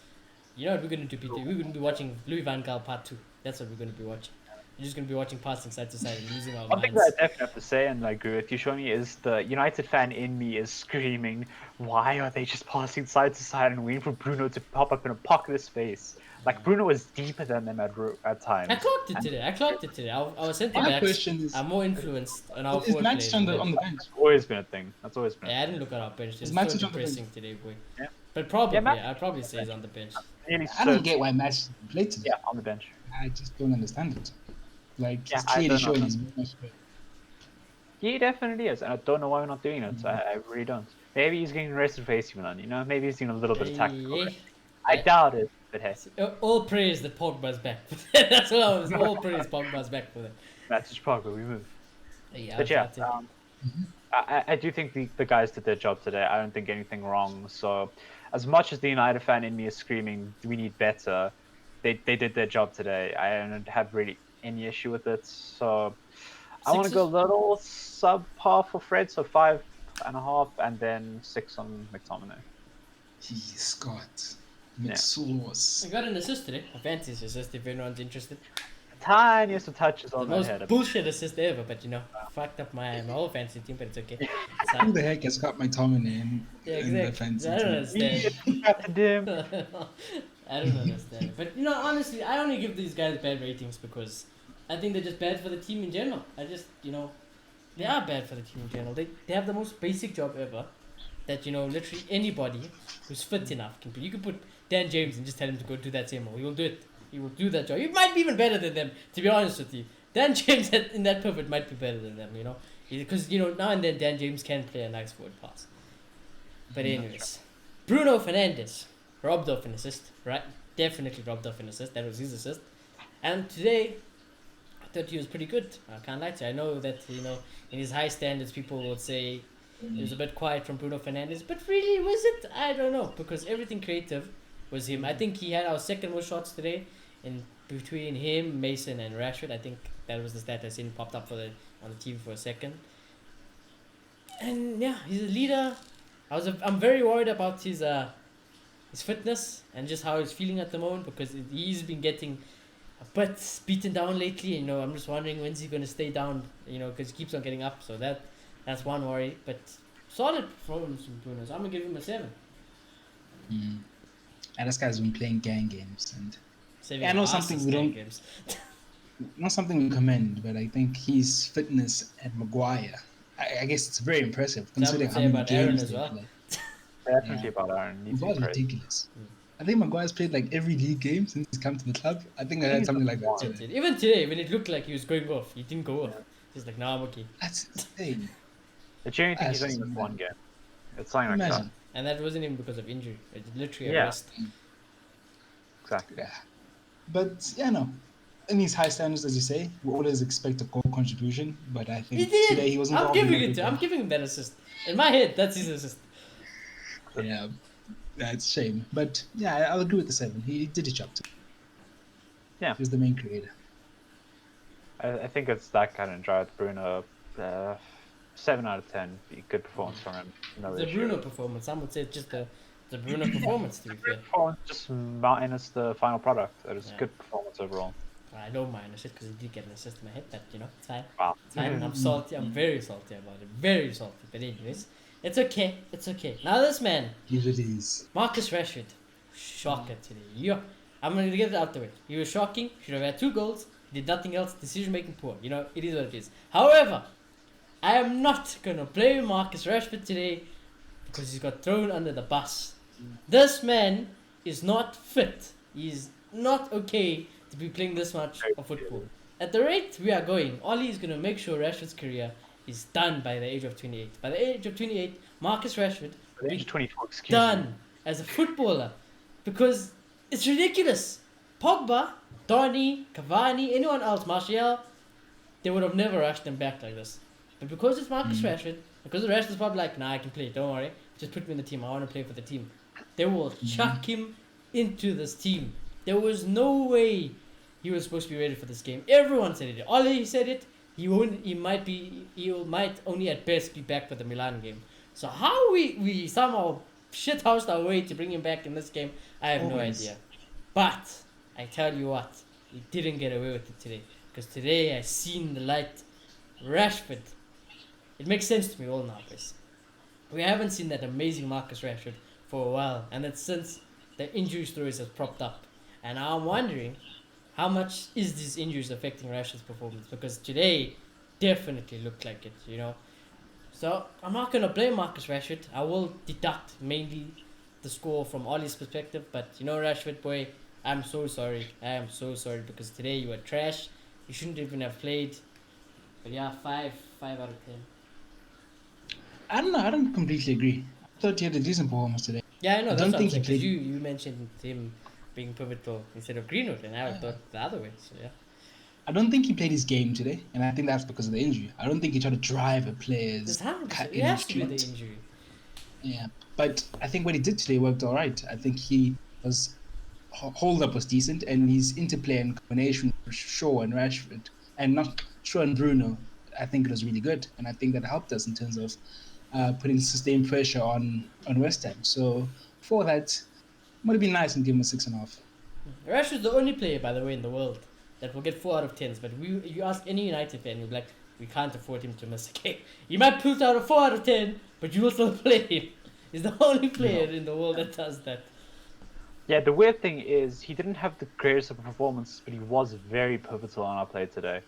you know what we're gonna do? Peter? We're gonna be watching Louis Van Gaal Part 2. That's what we're gonna be watching. We're just gonna be watching passing side to side and losing our One thing minds. that I definitely have to say, and I agree with you, Shoni, is the United fan in me is screaming, why are they just passing side to side and waiting for Bruno to pop up in a pocket of space? Like, Bruno was deeper than them at times. I clocked it today. Our centre My backs question is, are more influenced on our is forward Max players. on than- the bench? That's always been a thing. That's always been a Yeah, I didn't look at our bench. It's Is so Max on the depressing today, boy. Yeah. But probably, Yeah, Max- I'd probably say he's on the bench. Nearly I don't certain- get why Max played today. Yeah, on the bench. I just don't understand it. Like Yeah, he's I clearly don't showing know. he's much better. He definitely is, and I don't know why we're not doing it. I really don't. Maybe he's getting rested for AC Milan, you know? Maybe he's doing a little bit of tactical. I doubt it, but hey. All praise that Pogba's back. That's what I was. All praise Pogba's back for that. That's just Pogba, we move. Yeah, But yeah, I think- I do think the guys did their job today. I don't think anything wrong. So, as much as the United fan in me is screaming, we need better, they did their job today. I don't have really any issue with it. So, I want to go a Sixes? little subpar for Fred, so 5.5, and then 6 on McTominay. He's Scott. Yeah. McSauce. I got an assist today. A fancy assist if anyone's interested. Tiniest of touches The on that most header. bullshit assist ever, but fucked up my whole fancy team, but it's okay. It's Who the heck has got McTominay yeah, in the exactly. fancy I don't team? understand. Him. I don't understand. But honestly, I only give these guys bad ratings because I think they're just bad for the team in general. They are bad for the team in general. They have the most basic job ever. That literally anybody who's fit enough can. You can put Dan James and just tell him to go do that same role. He will do it. He will do that job. He might be even better than them. To be honest with you, Dan James in that pivot might be better than them. Because now and then Dan James can play a nice forward pass. But anyways, Bruno Fernandes robbed off an assist, right? Definitely robbed off an assist. That was his assist. And today, I thought he was pretty good. I can't lie to you. I know that in his high standards, people would say it was a bit quiet from Bruno Fernandes, but really was it? I don't know, because everything creative was him. I think he had our second most shots today, in between him, Mason, and Rashford. I think that was the stat I seen popped up on the TV for a second. And yeah, he's a leader. I'm very worried about his fitness and just how he's feeling at the moment, because he's been getting a bit beaten down lately. I'm just wondering when's he gonna stay down. Because he keeps on getting up. So that's one worry. But solid performance from Bruno. So I'm gonna give him a 7. And this guy's been playing gang games, and Saving I know our something asses we in don't- games. not something we commend, but I think his fitness at Maguire, I guess it's very impressive considering would how say many about Aaron games as they well. play. Definitely Yeah. about Aaron. Needs to be Maguire's praised. ridiculous. I think Maguire's played like every league game since he's come to the club. I think I heard He's something the like that one. today. Even today, when it looked like he was going off, he didn't go off. He's like, nah, I'm okay. That's insane. The genuine thing That's he's only just missed one mad. game. It's something like that. Imagine. And that wasn't even because of injury. It's literally a Yeah. rest. Exactly. Yeah. But no. In these high standards, as you say, we always expect a goal contribution. But I He think did. today he wasn't I'm involved in giving it to. everything. I'm giving him that assist. In my head, that's his assist. Yeah, that's a shame. But yeah, I'll agree with the 7. He did his job too. Yeah. He was the main creator. I think it's that kind of drive. Bruno, 7 out of 10. Good performance from him. No The issue. Bruno performance. Some would say it's just the Bruno performance. To be fair, Performance, just minus the final product. It was Yeah. a good performance overall. I don't mind assist because he did get an assist in my head. But it's fine. Wow. It's fine. I'm salty. I'm very salty about it. Very salty. But anyways, it's okay. It's okay. Now this man, Here it is. Marcus Rashford, shocker today. I'm gonna get it out the way. He was shocking. Should have had 2 goals. Did nothing else. Decision making poor. It is what it is. However, I am not gonna blame Marcus Rashford today because he's got thrown under the bus. This man is not fit. He's not okay to be playing this much of football. At the rate we are going, Oli is gonna make sure Rashford's career is done by the age of 28. By the age of 28, Marcus Rashford At the age of 24, excuse done me. as a footballer because it's ridiculous. Pogba, Donny, Cavani, anyone else, Martial, they would have never rushed him back like this. But because it's Marcus Rashford, because Rashford's probably like, nah, I can play, don't worry, just put me in the team, I want to play for the team. They will chuck him into this team. There was no way he was supposed to be ready for this game. Everyone said it. Ole said it. He might only at best be back for the Milan game. So how we somehow shithoused our way to bring him back in this game, I have no Always. idea. But I tell you what, he didn't get away with it today. Because today I seen the light. Rashford. It makes sense to me all now, guys. We haven't seen that amazing Marcus Rashford for a while, and it's since the injury stories have propped up. And I'm wondering how much is these injuries affecting Rashford's performance, because today definitely looked like it, So I'm not gonna blame Marcus Rashford. I will deduct mainly the score from Ollie's perspective, but Rashford boy, I'm so sorry. I am so sorry because today you were trash. You shouldn't even have played. But yeah, 5 out of 10. I don't know. I don't completely agree. I thought he had a decent performance today. Yeah, I know. I That's don't what I'm think he saying. 'Cause played- you mentioned him being pivotal instead of Greenwood, and I thought the other way. So yeah. I don't think he played his game today, and I think that's because of the injury. I don't think he tried to drive a player's There's 100%. cut It in has to be the shoot. injury. Yeah, but I think what he did today worked all right. I think he was hold up was decent, and his interplay and combination with Shaw and Rashford, and not Shaw and Bruno, I think it was really good, and I think that helped us in terms of putting sustained pressure on West Ham. So for that, it would have been nice and give him a 6.5. Rashford's the only player, by the way, in the world that will get 4 out of 10s. But you ask any United fan, you'll be like, we can't afford him to miss a game. You might put out a 4 out of 10, but you will still play him. He's the only player in the world that does that. Yeah, the weird thing is he didn't have the greatest of performances, but he was very pivotal on our play today.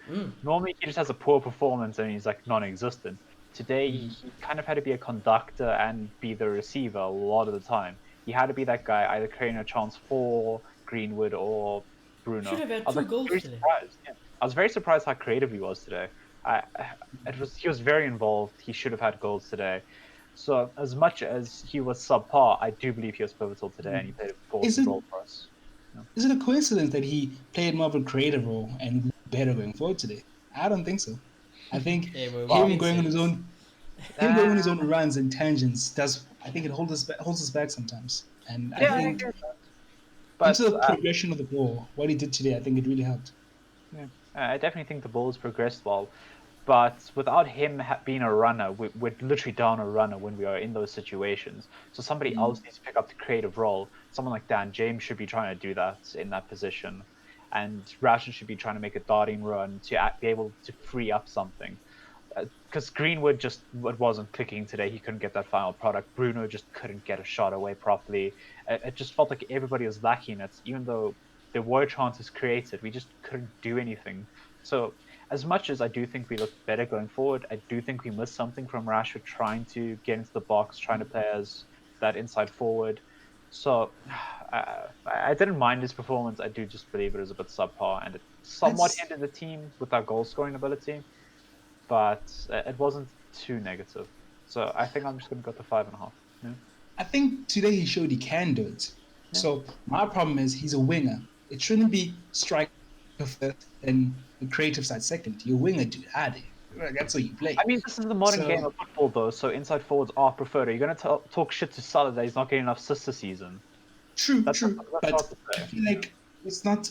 Normally he just has a poor performance and he's like non-existent. Today he kind of had to be a conductor and be the receiver a lot of the time. He had to be that guy, either creating a chance for Greenwood or Bruno. Should have had I was 2 like, goals very today. surprised. Yeah. I was very surprised how creative he was today. He was very involved. He should have had goals today. So as much as he was subpar, I do believe he was pivotal today, and he played a important role for us. Is it a coincidence that he played more of a creative role and better going forward today? I don't think so. I think Yeah, well, him we've going on been his saying own him going on his own runs and tangents does. I think it holds us back sometimes. And I Yeah, I think agree with that. in But terms of progression of the ball, what he did today, I think it really helped. yeah, I definitely think the ball's progressed well. But without him being a runner, we're literally down a runner when we are in those situations. So somebody else needs to pick up the creative role. Someone like Dan James should be trying to do that in that position. And Rashford should be trying to make a darting run to be able to free up something. Because Greenwood just wasn't clicking today. He couldn't get that final product. Bruno just couldn't get a shot away properly. It just felt like everybody was lacking it, even though there were chances created. We just couldn't do anything. So as much as I do think we look better going forward, I do think we missed something from Rashford trying to get into the box, trying to play as that inside forward. So I didn't mind his performance. I do just believe it was a bit subpar, and it somewhat hindered the team with our goal scoring ability, but it wasn't too negative. So I think I'm just going to go to 5.5. Yeah. I think today he showed he can do it. Yeah. So my problem is he's a winger. It shouldn't be striker first and the creative side second. You're a winger, dude. That's what you play. I mean, this is the modern game of football, though, so inside forwards are preferred. Are you going to talk shit to Salah that he's not getting enough assists this season? True, That's but hard to I say. feel like it's not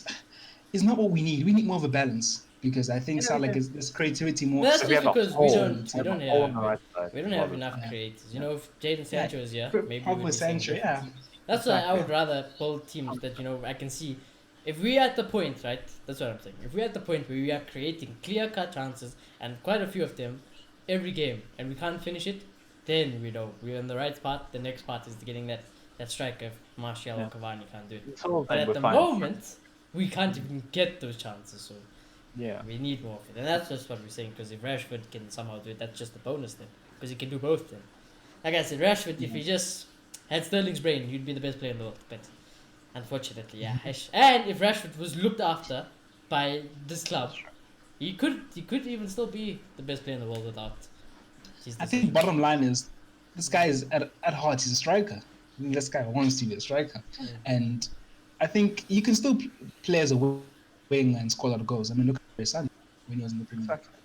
what we need. We need more of a balance because I think Salah is this creativity more. That's we just have a because we hole. don't We have a hole on the right side. we don't have enough creators. You know, if Jadon Sancho is here, maybe Pogba, we'd be saying Sancho, different. yeah. That's why I would rather build teams that I can see. If we're at the point, right? That's what I'm saying. If we're at the point where we are creating clear-cut chances and quite a few of them every game, and we can't finish it, then we know we're in the right part. The next part is getting that striker if Martial or Cavani can't do it. But at the moment, we can't even get those chances. So yeah, we need more of it, and that's just what we're saying. Because if Rashford can somehow do it, that's just a bonus then. Because he can do both then. Like I said, Rashford, if he just had Sterling's brain, he'd be the best player in the world. But unfortunately, yeah. And if Rashford was looked after by this club, he could even still be the best player in the world without. I think bottom line is this guy is at heart he's a striker. I think this guy wants to be a striker, and I think you can still play as a wing and score a lot of goals. I mean, look at Reation when he was in the Premier League. Exactly.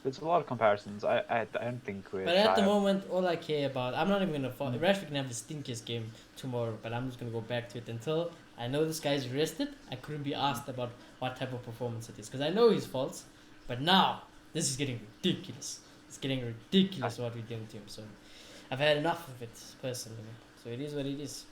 There's a lot of comparisons. I don't think we're. But at the moment, all I care about, I'm not even gonna fall. Rashford can have the stinkiest game tomorrow, but I'm just gonna go back to it until I know this guy's rested. I couldn't be asked about what type of performance it is because I know his faults. But now this is getting ridiculous. It's getting ridiculous what we're doing to him. So I've had enough of it personally. So it is what it is.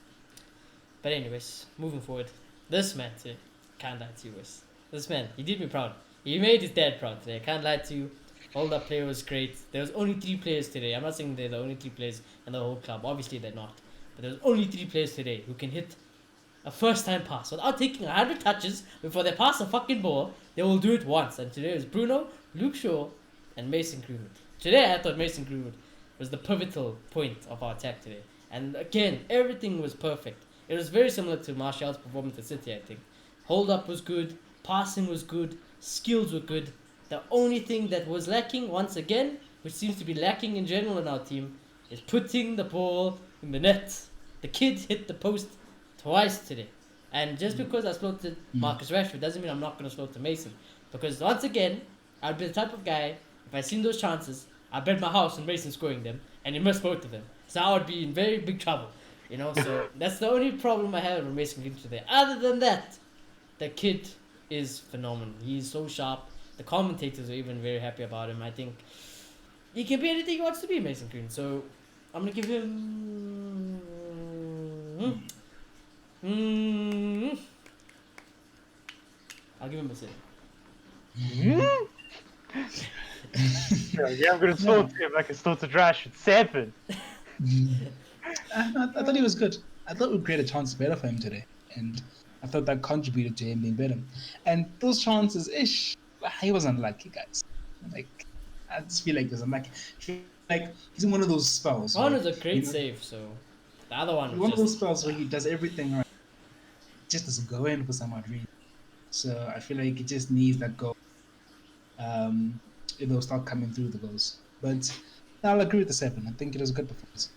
But anyways, moving forward, this man today, can't lie to you, Wes. This man, he did me proud. He made his dad proud today. I can't lie to you. All that play was great. There was only 3 players today. I'm not saying they're the only 3 players in the whole club. Obviously they're not. But there's only 3 players today who can hit a first time pass without taking 100 touches before they pass a fucking ball. They will do it once. And today was Bruno, Luke Shaw, and Mason Greenwood. Today I thought Mason Greenwood was the pivotal point of our attack today. And again, everything was perfect. It was very similar to Martial's performance at City, I think. Hold up was good, passing was good, skills were good. The only thing that was lacking, once again, which seems to be lacking in general in our team, is putting the ball in the net. The kid hit the post twice today. And just because I spoke to Marcus Rashford doesn't mean I'm not going to spoke to Mason. Because once again, I'd be the type of guy, if I seen those chances, I'd bet my house on Mason scoring them, and he missed both of them. So I would be in very big trouble. So that's the only problem I have with Mason Greenwood today. Other than that, the kid is phenomenal. He's so sharp. The commentators were even very happy about him. I think he can be anything he wants to be, Mason Green. So I'm gonna give him. I'll give him a 7. Yeah, I'm gonna sort him like I sorted Rashford. 7. I thought he was good. I thought we created chances better for him today, and I thought that contributed to him being better. And those chances, he was unlucky, guys. Like, I just feel like he was unlucky. I feel like he's in one of those spells. One Where, was a great save, so the other one was one of those just. spells where he does everything right, just doesn't go in for some odd reason. So I feel like it just needs that goal. It'll start coming through the goals. But I'll agree with the 7. I think it was a good performance.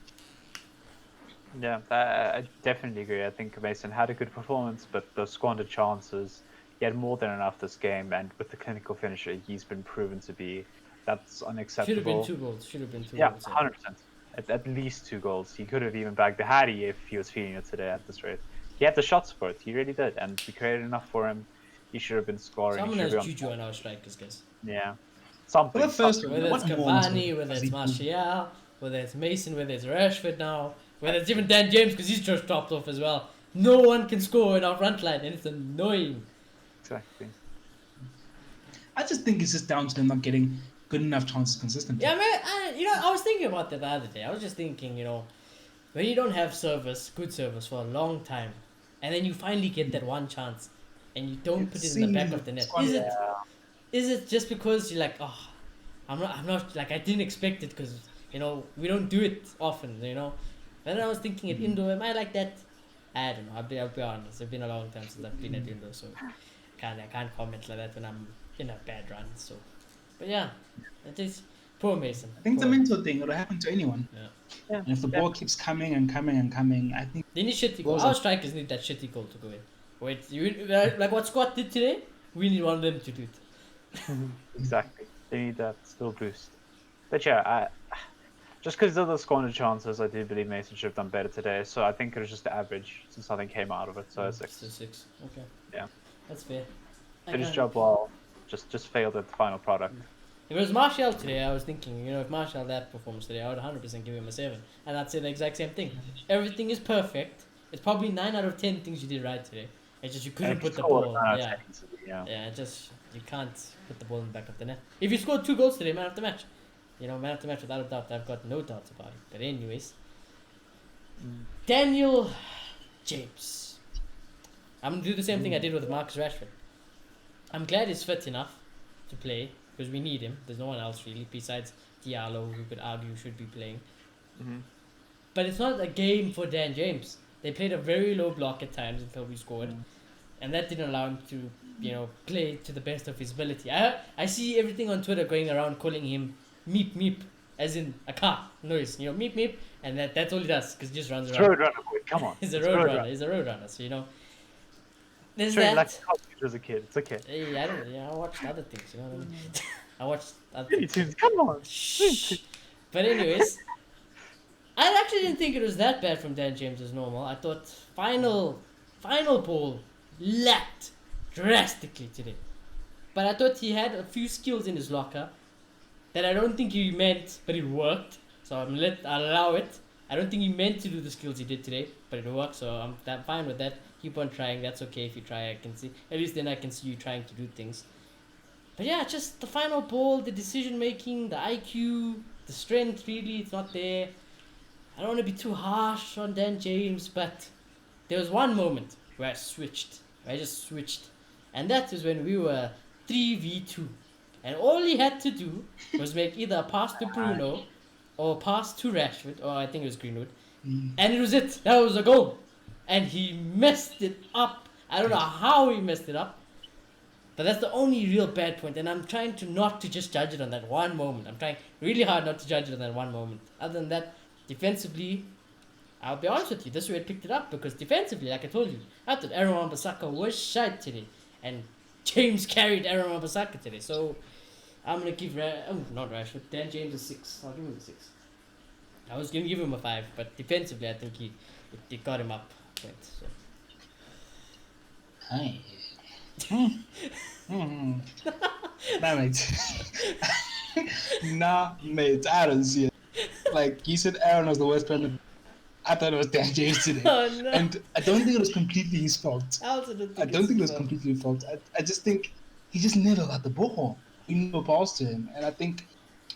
Yeah, I definitely agree. I think Mason had a good performance, but those squandered chances, he had more than enough this game, and with the clinical finisher, he's been proven to be. That's unacceptable. Should have been 2 goals. Should have been 2 Yeah, goals. 100%. At least 2 goals. He could have even bagged the Hattie if he was feeling it today at this rate. He had the shots for it. He really did, and we created enough for him. He should have been scoring. Someone He has should be juju on our strikers, guys. Yeah, something. Well, the first something. Whether it's What more was Cavani, it? whether Was it's he- Martial, whether it's Mason, whether it's Rashford now, whether it's even Dan James because he's just dropped off as well. No one can score in our front line, and it's annoying. Exactly. I just think it's just down to them not getting good enough chances consistently. Yeah, man. I was thinking about that the other day. I was just thinking, when you don't have good service for a long time, and then you finally get that one chance, and you don't put it in the back of the net. Is it just because you're like, oh, I'm not like I didn't expect it because we don't do it often, Then I was thinking at indoor, am I like that? I don't know. I'll be honest. It's been a long time since I've been at indoor, so I can't comment like that when I'm in a bad run. So, but yeah, it is poor Mason. I think it's a Poor. mental thing. It'll happen to anyone. Yeah. And if the ball keeps coming and coming and coming, I think They need shitty goal. Goals Our are- strikers need that shitty goal to go in. Wait, like what Scott did today? We need one of them to do it. Exactly. They need that still boost. But yeah, just because of the squandered chances, I do believe Mason should have done better today. So I think it was just the average since nothing came out of it. So it's 6. So 6. Okay. Yeah. That's fair. Did his job well. Just failed at the final product. If it was Martial today, I was thinking, if Martial had that performance today, I would 100% give him a 7. And I'd say the exact same thing. Everything is perfect. It's probably 9 out of 10 things you did right today. It's just you couldn't put the ball. Yeah. Yeah, you can't put the ball in the back of the net. If you scored 2 goals today, man of the match. Man of the match without a doubt. I've got no doubts about it. But anyways, Daniel James. I'm gonna do the same thing I did with Marcus Rashford. I'm glad he's fit enough to play because we need him. There's no one else really besides Diallo who could argue should be playing. Mm-hmm. But it's not a game for Dan James. They played a very low block at times until we scored, and that didn't allow him to, play to the best of his ability. I see everything on Twitter going around calling him meep meep, as in a car noise. Meep meep, and that's all he does because he just runs around. Roadrunner, boy, come on. He's a roadrunner. He's a roadrunner. So there's Trained like that. a cop as a kid. It's okay. Hey, I watched other things. You know what I mean? I watched other things. Tunes, come on. Shh. But anyways, I actually didn't think it was that bad from Dan James as normal. I thought final ball lacked drastically today. But I thought he had a few skills in his locker that I don't think he meant, but it worked. So I'll allow it. I don't think he meant to do the skills he did today, but it worked. So I'm fine with that. Keep on trying. That's okay if you try. I can see. At least then I can see you trying to do things. But yeah, just the final ball, the decision making, the IQ, the strength. Really, it's not there. I don't want to be too harsh on Dan James, but there was one moment where I switched. I just switched, and that is when we were 3v2, and all he had to do was make either a pass to Bruno or a pass to Rashford, or I think it was Greenwood, and it was it. That was a goal, and he messed it up. I don't know how he messed it up, but that's the only real bad point, and I'm trying to not to just judge it on that one moment. I'm trying really hard not to judge it on that one moment. Other than that, defensively, I'll be honest with you, this is where I picked it up, because defensively, like I told you, I thought Aaron Wan-Bissaka was shite today, and James carried Aaron Wan-Bissaka today, so I'm going to give, not Rashford, Dan James a 6, I'll give him a 6. I was going to give him a 5, but defensively, I think it got him up a point, so. Hi. Nah, mate. Nah, mate. I don't see it. Like you said, Aaron was the worst player. I thought it was Dan James today, Oh no. and I don't think it was completely his fault. I also don't I think don't it's think it his was fault. completely his fault. I just think he just never got the ball. We never passed to him, and I think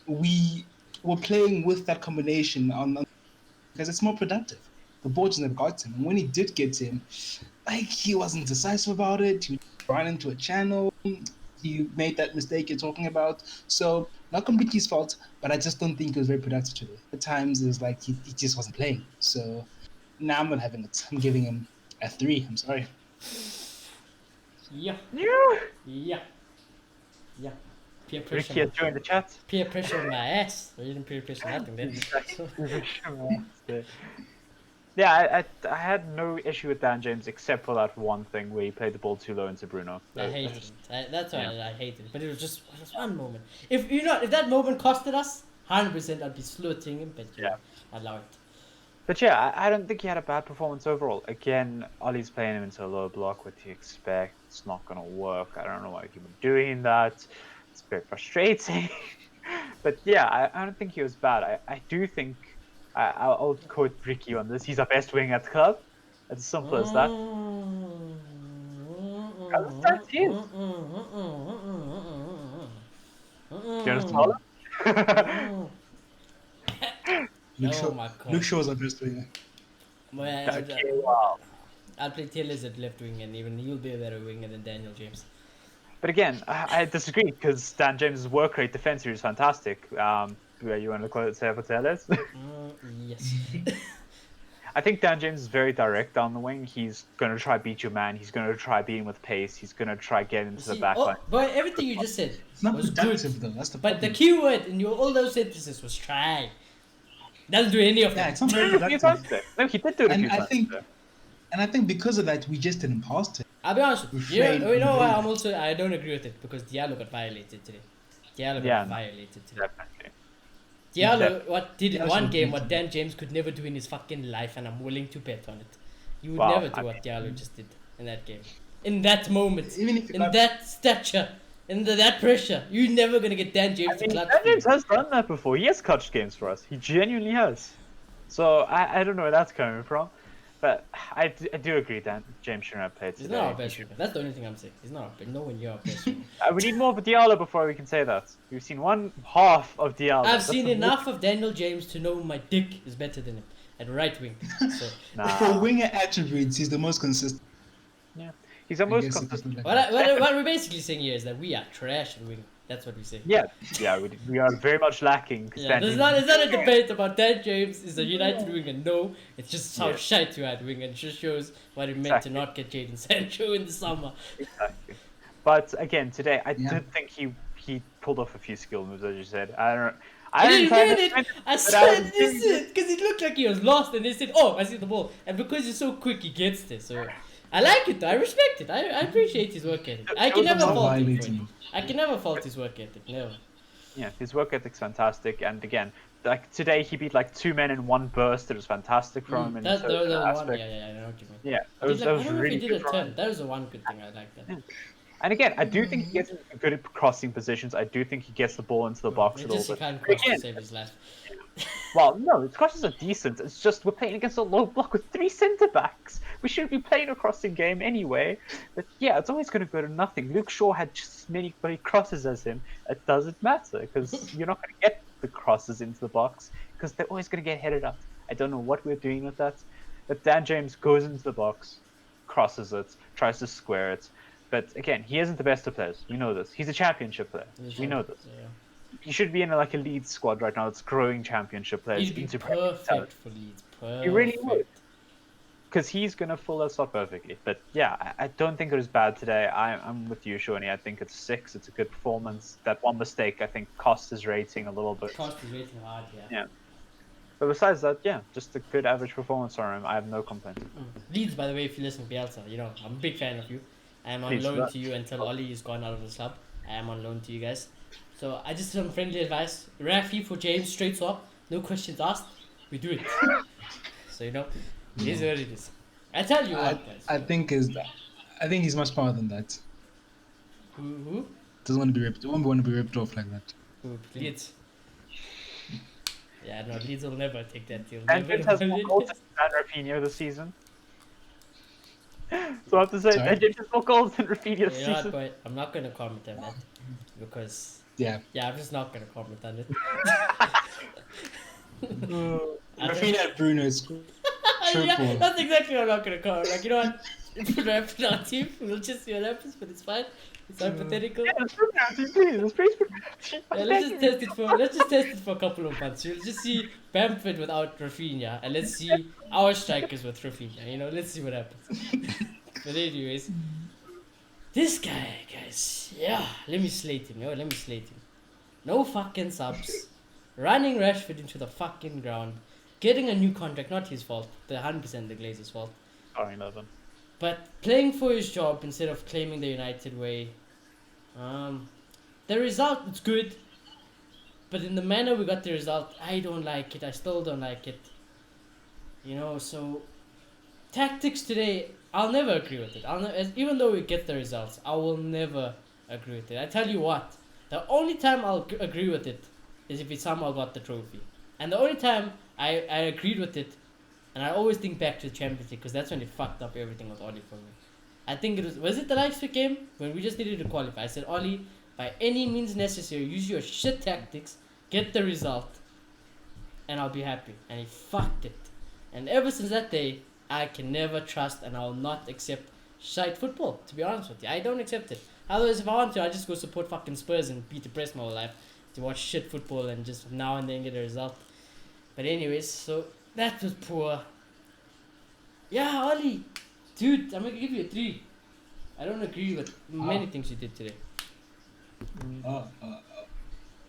we were playing with that combination on because it's more productive. The ball just never got to him, and when he did get to him, like he wasn't decisive about it. He ran into a channel. He made that mistake you're talking about. So not completely his fault, but I just don't think he was very productive today. At times, it was like he just wasn't playing. So now I'm not having it. I'm giving him a 3. I'm sorry. Yeah. Yeah. Yeah. Yeah. Peer pressure. Ricky has joined the chat. Peer pressure on my ass. Or you didn't peer pressure nothing there. So, Yeah, I had no issue with Dan James except for that one thing where he played the ball too low into Bruno. I hated it. That's why Yeah. I hated it. But it was just one moment. If if that moment costed us, 100% I'd be slaughtering him. But Yeah. allow it. But yeah, I don't think he had a bad performance overall. Again, Ollie's playing him into a low block. What do you expect? It's not going to work. I don't know why he was doing that. It's very frustrating. But yeah, I don't think he was bad. I do think, I'll quote Ricky on this, he's our best wing at the club. It's as simple as that. That's it. Do you understand? Luke Oh Shaw, my Luke god. Shaw was our best winger. Okay, wow. I'll play Taylor's at left wing, and even he'll be a better winger than Daniel James. But again, I disagree because Dan James' work rate defensively is fantastic. You want to say for Tellez? Yes. I think Dan James is very direct down the wing. He's going to try beat your man. He's going to try beat him with pace. He's going to try get into the back line. But everything you just said It's not was productive good. though. That's the But problem. the key word in all those sentences was try. Doesn't do any of Yeah, that. it's not very A few productive. times today. No, he did do it a And few I times think, today. and I think because of that, we just didn't pass to him. I'll be honest with you. Refrain You know from why doing that. I don't agree with it, because Diallo got violated today. Diallo Yeah, got no. violated today. Definitely. Diallo, what did in Diallo one should game beat what him. Dan James could never do in his fucking life, and I'm willing to bet on it. You would Wow, never do I what Diallo just did in that game. In that moment, Even if in that stature, in that pressure, you're never gonna get Dan James I to mean, clutch Dan for you. James has done that before. He has clutched games for us. He genuinely has. So I don't know where that's coming from. But I do agree that James shouldn't have played He's today. not our best winger. That's the only thing I'm saying. He's not our best. No one you're our best winger. We need more of Diallo before we can say that. We've seen one half of Diallo. I've That's seen the- enough of Daniel James to know my dick is better than him at right wing. So Nah. For winger attributes, he's the most consistent. Yeah. He's the I most guess if you consistent. put it like what we're basically saying here is that we are trash at wing. That's what we say. Yeah, we are very much lacking. Yeah, it's not a debate about Dan James is a United winger. No, it's just how Yes. shite you at wing, and it just shows what it meant Exactly. to not get Jadon Sancho in the summer. Exactly. But again, today I Yeah. did think he pulled off a few skill moves, as you said. I don't. I I didn't didn't find mean it, it. I but said was this because it looked like he was lost, and they said, "Oh, I see the ball," and because he's so quick, he gets there. So I like it. Though. I respect it. I appreciate his work ethic. I can It was never a fault him. For violating it. him. I can never fault his work ethic. Never. Yeah, his work ethic's fantastic, and again, like today he beat like 2 men in one burst. It was fantastic from him. In That's certain the one. aspect. Yeah, I know what you mean. Yeah, I that was, did, like, I that was don't know if really he did good a from turn. him. That was the one good thing I like that. Yeah. And again, I do think he gets good at crossing positions. I do think he gets the ball into the box a It little just he bit. can't But cross to again, save his life. well, no, his crosses are decent. It's just we're playing against a low block with 3 centre backs. We should be playing a crossing game anyway. But yeah, it's always going to go to nothing. Luke Shaw had just as many crosses as him. It doesn't matter because you're not going to get the crosses into the box because they're always going to get headed up. I don't know what we're doing with that. But Dan James goes into the box, crosses it, tries to square it. But again, he isn't the best of players. You know this. He's a championship player. We know this. Yeah. He should be in like a lead squad right now that's growing championship players He'd be into Premier League talent. perfect for Leeds. Perfect. He really would. Because he's going to fill us up perfectly. But yeah, I don't think it was bad today. I'm with you, Shawnee. I think it's 6. It's a good performance. That one mistake, I think, cost his rating a little bit. Cost is rating hard, yeah. Yeah. But besides that, yeah, just a good average performance from him. I have no complaints. Leeds, by the way, if you listen to Bielsa, you know, I'm a big fan of you. I am on Please, loan right. to you until Ollie is gone out of the club. I am on loan to you guys. So I just some friendly advice. Rafi for James, straight swap, no questions asked. We do it. So you know, it is what it is. I tell you what, guys. I think he's much more than that. Who? doesn't want to be ripped. It won't want to be ripped off like that. Ooh, Leeds. Yeah, no, Leeds will never take that deal. And Never, James has never more did. goals than Rafinha this season. So I have to say Sorry? that James has more goals than Rafinha this You know what, season. boy? I'm not gonna comment on that because Yeah. I'm just not gonna comment on it. I Rafinha and Bruno is yeah, triple. that's exactly what I'm not gonna comment. Like, you know what? Put our team. We'll just see what happens, but it's fine. It's hypothetical. Yeah, let's put penalty, please. Let's praise for Yeah, let's just test it for a couple of months. We'll just see Bamford without Rafinha, and let's see our strikers with Rafinha. You know, let's see what happens. But anyways, this guy, guys, yeah, let me slate him. Let me slate him. No fucking subs, running Rashford into the fucking ground, getting a new contract. Not his fault. The 100% the Glazers' fault. Sorry, Melvin. But playing for his job instead of claiming the United way. The result is good, but in the manner we got the result, I don't like it. I still don't like it. You know, so tactics today, I'll never agree with it. Even though we get the results, I will never agree with it. I tell you what, the only time I'll agree with it is if we somehow got the trophy, and the only time I agreed with it, and I always think back to the Champions League because that's when it fucked up everything with Oli for me. I think it was it the Leipzig game when we just needed to qualify. I said, Oli, by any means necessary, use your shit tactics, get the result, and I'll be happy. And he fucked it. And ever since that day, I can never trust and I will not accept shite football, to be honest with you. I don't accept it. Otherwise, if I want to, I just go support fucking Spurs and be depressed my whole life to watch shit football and just now and then get a result. But anyways, so that was poor. Yeah, Oli, dude, I'm gonna give you a 3. I don't agree with many things you did today.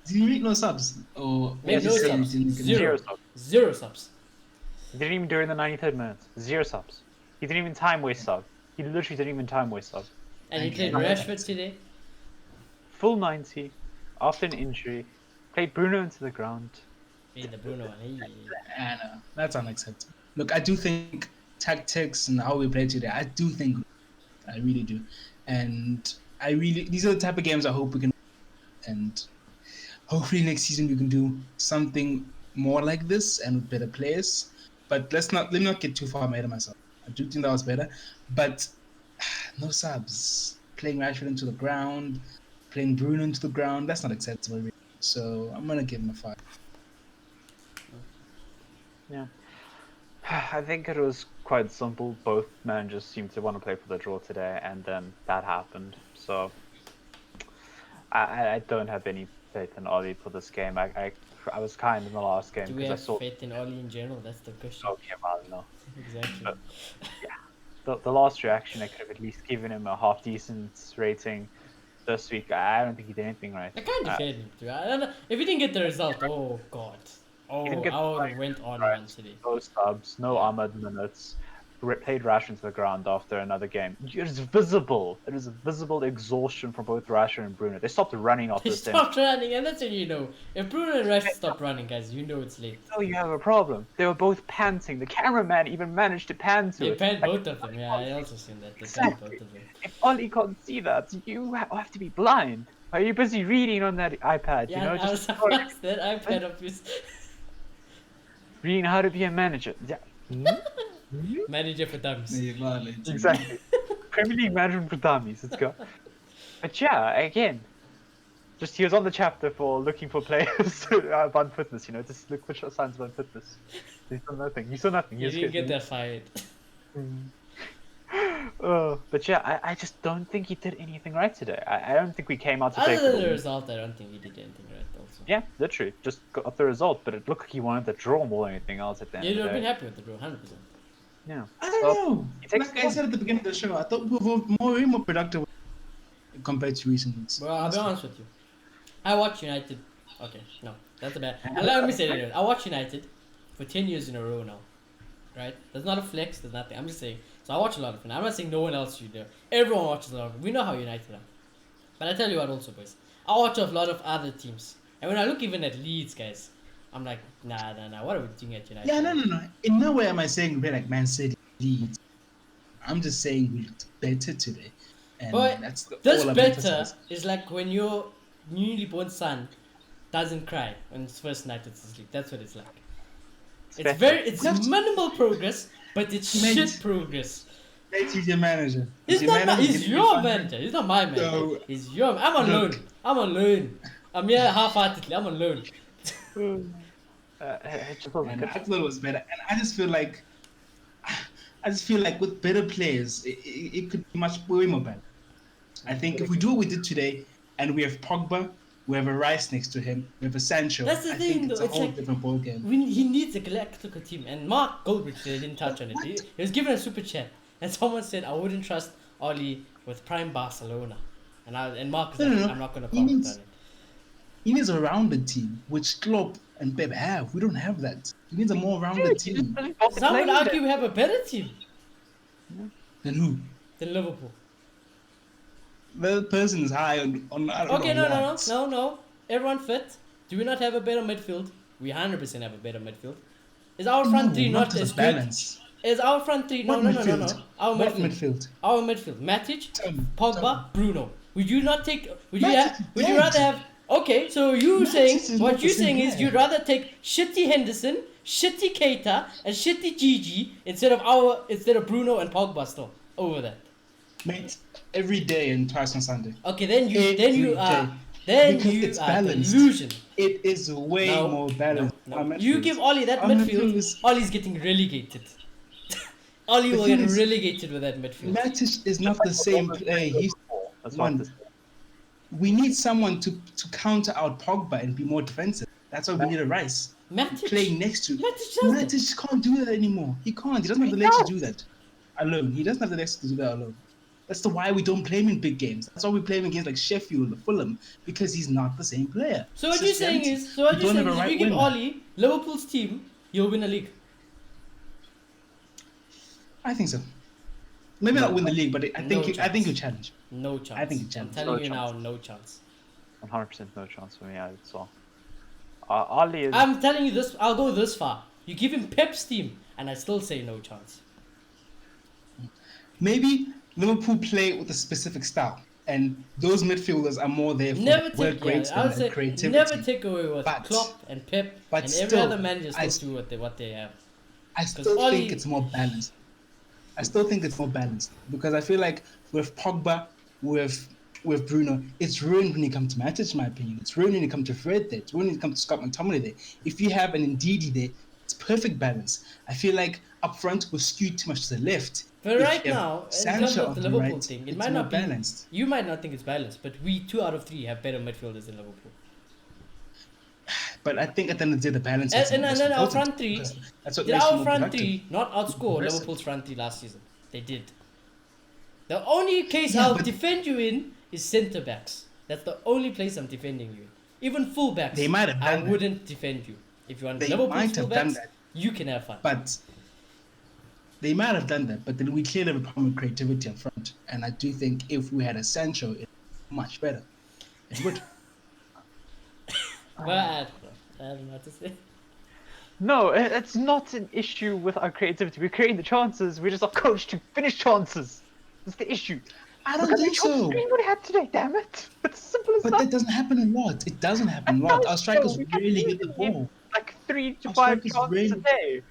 Did you make no subs? Or Made you no say you subs. didn't- Zero. subs. 0 subs. He didn't even do it in the 93rd minute. 0 subs. He didn't even time waste sub. He literally didn't even time waste sub. And he Okay. played Rashford today. Full 90, after an injury, played Bruno into the ground. Made the Bruno one. I know. That's unacceptable. Look, I do think tactics and how we play today, I do think, I really do. And these are the type of games I hope we can, and hopefully next season we can do something more like this and with better players. But let me not get too far ahead of myself. I do think that was better, but no subs. Playing Rashford into the ground, playing Bruno into the ground, that's not acceptable, really. So I'm gonna give him a 5. Yeah. I think it was quite simple. Both managers seemed to want to play for the draw today, and then that happened. So I don't have any faith in Oli for this game. I was kind in the last game Do we because I have saw. faith in Oli in general? That's the question. Okay, well, no. Exactly. But, the last reaction, I could have at least given him a half decent rating this week. I don't think he did anything right. I can't defend him, dude. I don't know. If he didn't get the result, oh god. Oh, didn't get I the would right have went on right. one today. No subs, no Ahmad minutes. Played Rashford into the ground after another game. It is visible. It is a visible exhaustion from both Rashford and Bruno. They stopped running after They the same. stopped running, and that's when you know. If Bruno and Rashford stop running, guys, you know it's late. So you have a problem. They were both panting. The cameraman even managed to pan to They it. panned both of them. Yeah, I also seen that. They panned both of them. If Oli can't see that, you have to be blind. Are you busy reading on that iPad? Yeah, you know, I was just surprised that iPad of his reading how to be a manager. Yeah. manager for dummies. Exactly. Premier League management for dummies. Let's go. But yeah, again, just he was on the chapter for looking for players of unfitness. You know, just look for signs of unfitness. He saw nothing. He saw nothing. He You was didn't good. get that fired. But yeah, I just don't think he did anything right today. I don't think we came out to take Other than it. the result, I don't think he did anything right. Also, Yeah, literally, just got the result, but it looked like he wanted to draw more than anything else at the end you'd of have the been day. happy with the draw, 100%. Yeah. I don't Well, know. he takes Like I said at the beginning of the show, I thought we were way more productive compared to recent weeks. Well, I'll be honest with you. I watch United. Okay, no, that's a bad. Let me say it anyway. I watch United for 10 years in a row now. Right? There's not a flex. There's nothing. I'm just saying. So I watch a lot of it. I'm not saying no one else should do. Everyone watches a lot of it. We know how United are. But I tell you what, also, boys. I watch a lot of other teams, and when I look even at Leeds, guys, I'm like, nah. What are we doing at United? Yeah, no. In no way am I saying we're like Man City, Leeds. I'm just saying we looked better today. And But that's this all I've better emphasized. is like when your newly born son doesn't cry on his first night at sleep. That's what it's like. It's better. it's You have to- minimal progress, but it's Mate. shit progress. Mate, he's your manager. He's your not my, manager, he's giving you your 500. manager. He's not my manager. So, He's your. I'm on look. loan. I'm on loan. I'm here half-heartedly. I'm on loan. It just wasn't And good. I thought it was better. And I just feel like with better players, it could be way more better. I think if we do what we did today, and we have Pogba, we have a Rice next to him, we have a Sancho, That's the I thing, think it's though. a It's whole like different ballgame. he needs a galactical team. And Mark Goldbridge didn't touch on it. He was given a super chat, and someone said, "I wouldn't trust Oli with prime Barcelona." And Mark was No, like, no, no. "I'm not gonna He comment needs- on it." He needs a rounded team, which Klopp and Pep have. We don't have that. He needs a more rounded team. Some would argue we have a better team Than who? than Liverpool. The person is high on I don't Okay, know no. what. Everyone fit. Do we not have a better midfield? We 100% have a better midfield. Is our front three No, not as as a good? balance. Is our front three? No. What midfield? Our What midfield. midfield? Our midfield. Matic, Tell me, Pogba, tell me. Bruno. Would you not take? Would Matic you? is Would you dead. rather have? Okay, so you Matic saying is what not you the same saying is player. you'd rather take shitty Henderson, shitty Keita, and shitty Gigi instead of Bruno and Pogba still over that. Mate, every day and twice on Sunday. Okay, then you Every are day. Because it's are balanced. delusion. It is way No, more balanced. No. Our You midfield. give Oli that Our midfield, is- Oli's getting relegated. Oli The will thing get is- relegated with that midfield. Matic is not the same player. He's That's one. not the We need someone to counter out Pogba and be more defensive. That's why we need a Rice Matic, playing next to. Matic does that. Matic can't do that anymore. He can't. He doesn't have the legs to do that alone. He doesn't have the legs to do that alone. That's why we don't play him in big games. That's why we play him against like Sheffield or Fulham, because he's not the same player. So what It's you're just saying reality. is, so what We you're don't saying have is, a if you right give winger. Oli Liverpool's team, you'll win a league. I think so. Maybe not win the league, but I No think I think chance. you challenge. No chance. I think you I'm challenge. telling No you now, chance. no chance. 100% no chance for me as well. Ali is. I'm telling you this. I'll go this far. You give him Pep's team, and I still say no chance. Maybe Liverpool play with a specific style, and those midfielders are more there for Never work take. rates I would and say creativity. never take away what But- Klopp and Pep but and every still, other manager I still do what they have. I still Oli- think it's more balanced. I still think it's more balanced because I feel like with Pogba, with Bruno, it's ruined when you come to Matic, in my opinion. It's ruined when you come to Fred there. It's ruined when you come to Scott McTominay there. If you have an Ndidi there, it's perfect balance. I feel like up front we're skewed too much to the left. But If right you have now, in Sancho terms of on the the Liverpool right, thing, it it's might more not be balanced. You might not think it's balanced, but we 2 out of 3 have better midfielders than Liverpool. But I think at the end of the day, the balance And, is and, most then our important front three, because that's what did makes you our more front productive. three not outscore Progressive. Liverpool's front three last season? They did. The only case Yeah, I'll but- defend you in is centre backs. That's the only place I'm defending you in. Even full backs, They might have I done that. wouldn't defend you. If you want They Liverpool's might full have done backs, that. you can have fun. But they might have done that, but then we clearly have a problem with creativity up front. And I do think if we had a Sancho, it's much better. It would. But I don't know what to say. No, it's not an issue with our creativity. We're creating the chances. We're just not coached to finish chances. That's the issue. I don't Look at think the chances so. Greenwood had today. Damn it! It's as simple as But that. that doesn't happen a lot. It doesn't happen a lot. Our strikers We can really get the easily give ball. like 3 to Our 5 strikers chances really- a day.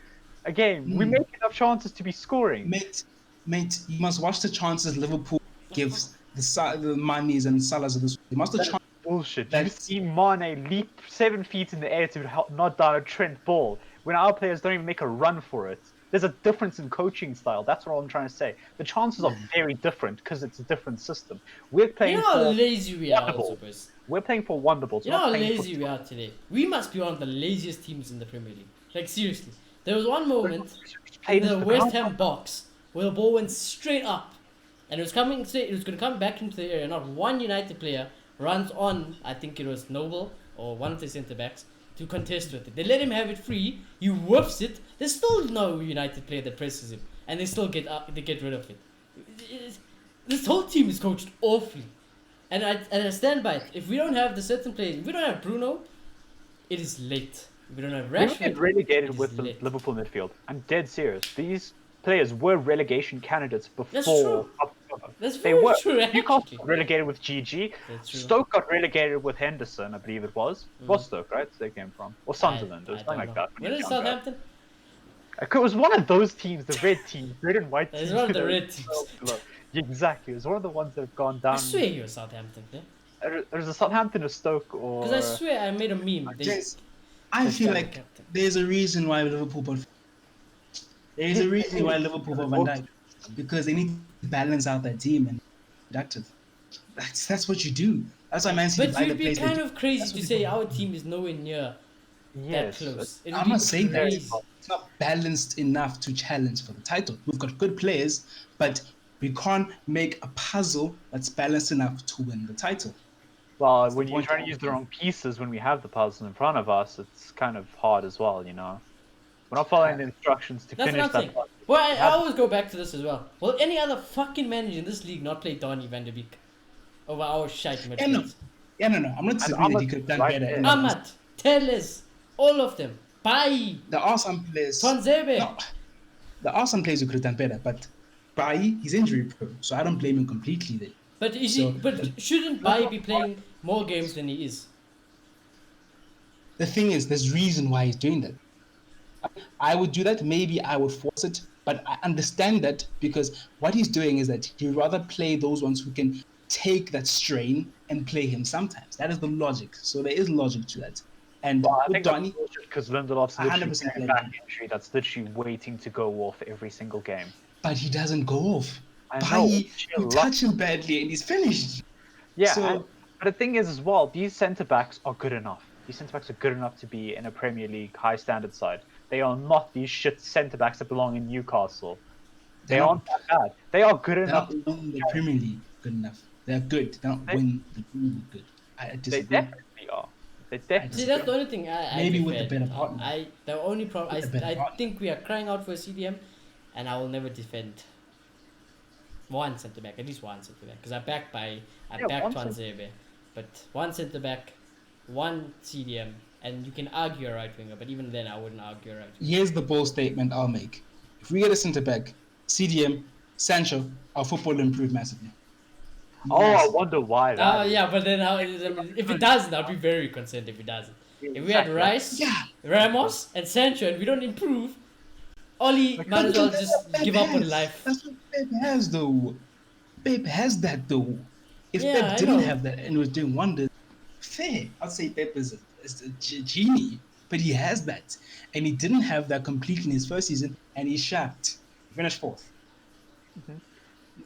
A game. We Mm. make enough chances to be scoring. Mate, you must watch the chances Liverpool gives the Manes and Salahs of this. You must the chance. Bullshit. You That's- see Mane leap 7 feet in the air to nod down a Trent ball when our players don't even make a run for it. There's a difference in coaching style. That's what I'm trying to say. The chances are very different because it's a different system. We're playing You know how for lazy we are, Wonderful. also, boys. we're playing for Wonderballs. You we're know how not playing lazy for we are today. We must be one of the laziest teams in the Premier League. Like seriously, there was one moment in the West Ham box where the ball went straight up, and it was coming. It was going to come back into the area. Not one United player runs on. I think it was Noble or one of the centre backs to contest with it. They let him have it free. He whoops it. There's still no United player that presses him, and they still get rid of it. This whole team is coached awfully, and I stand by it. If we don't have the certain players, if we don't have Bruno, it is late. If we don't have We Rashford, get relegated it is with the late. Liverpool midfield. I'm dead serious. These players were relegation candidates That's before. true. That's They very were. true, Newcastle actually. got relegated with GG. That's true. Stoke got relegated with Henderson, I believe it was. It was Stoke, right? They came from. Or Sunderland. It was I something don't like know. that. When When he was is younger. Southampton? It was one of those teams, the red teams, red and white It's teams. one of the that were red teams. below. Exactly. It was one of the ones that have gone down. I swear you were Southampton, yeah? There's a Southampton, a Stoke, Because I or. swear I made a meme. Gents, I They feel said- like there's a reason why Liverpool bought. There is a reason why Liverpool bought Van Dijk, because they need to balance out their team and be productive. That's what you do. That's why Man City But buy the you'd be players they kind do. of crazy That's to what say they our do. team is nowhere near that Yes. close. It would I'm be not saying that. crazy. It's not balanced enough to challenge for the title. We've got good players, but we can't make a puzzle that's balanced enough to win the title. Well, That's the when you're point trying to of use it. the wrong pieces when we have the puzzle in front of us, it's kind of hard as well, you know. We're not following the instructions to That's finish what I'm that saying. puzzle. Well, I always go back to this as well. Will any other fucking manager in this league not play Donny van de Beek over our shite Yeah, no. midfield? No. I'm not disagreeing that he could have done right better. there. in the past. Ahmad, Teles, all of them. Bai, There are some players. Twanzebe. No, there are some players who could have done better, but Bailly, he's injury prone, so I don't blame him completely there. But is So- he? But shouldn't Bai be playing more games than he is? The thing is, there's reason why he's doing that. I would do that. Maybe I would force it, but I understand that because what he's doing is that he'd rather play those ones who can take that strain and play him sometimes. That is the logic. So there is logic to that. And Well, I with think Donny, because Lindelof's literally 100% getting a back injury that's literally waiting to go off every single game. but he doesn't go off. I know, Bailly, chill you out. touch him badly and he's finished. Yeah, So- but the thing is as well, these centre backs are good enough. These centre backs are good enough to be in a Premier League high standard side. They are not these shit centre backs that belong in Newcastle. They They're aren't that bad. They are good They're enough. not win the Premier League good enough. They're good. They're not win the Premier League good. I They disagree. definitely are. They definitely. See, that's the only thing I Maybe with defend. the better partner. The only problem With the better I partner. think we are crying out for a CDM, and I will never defend one centre back, at least one centre back, because I back one Twanzebe, but one centre back, one CDM, and you can argue a right winger, but even then I wouldn't argue a right winger. Here's the bold statement I'll make. If we get a centre back, CDM, Sancho, our football will improve massively. Oh, I Massive. wonder why. Oh That yeah, but then if it doesn't, I'll be very concerned if it doesn't. If we had Exactly. Rice, Yeah. Ramos, and Sancho, and we don't improve, Oli might as well just Pep give up on has. life. That's what Pep has, though. Pep has that, though. If Yeah, I Pep didn't know. have that and was doing wonders, fair. I'd say Pep is a genie, but he has that. And he didn't have that completely in his first season, and he shacked. He finished fourth.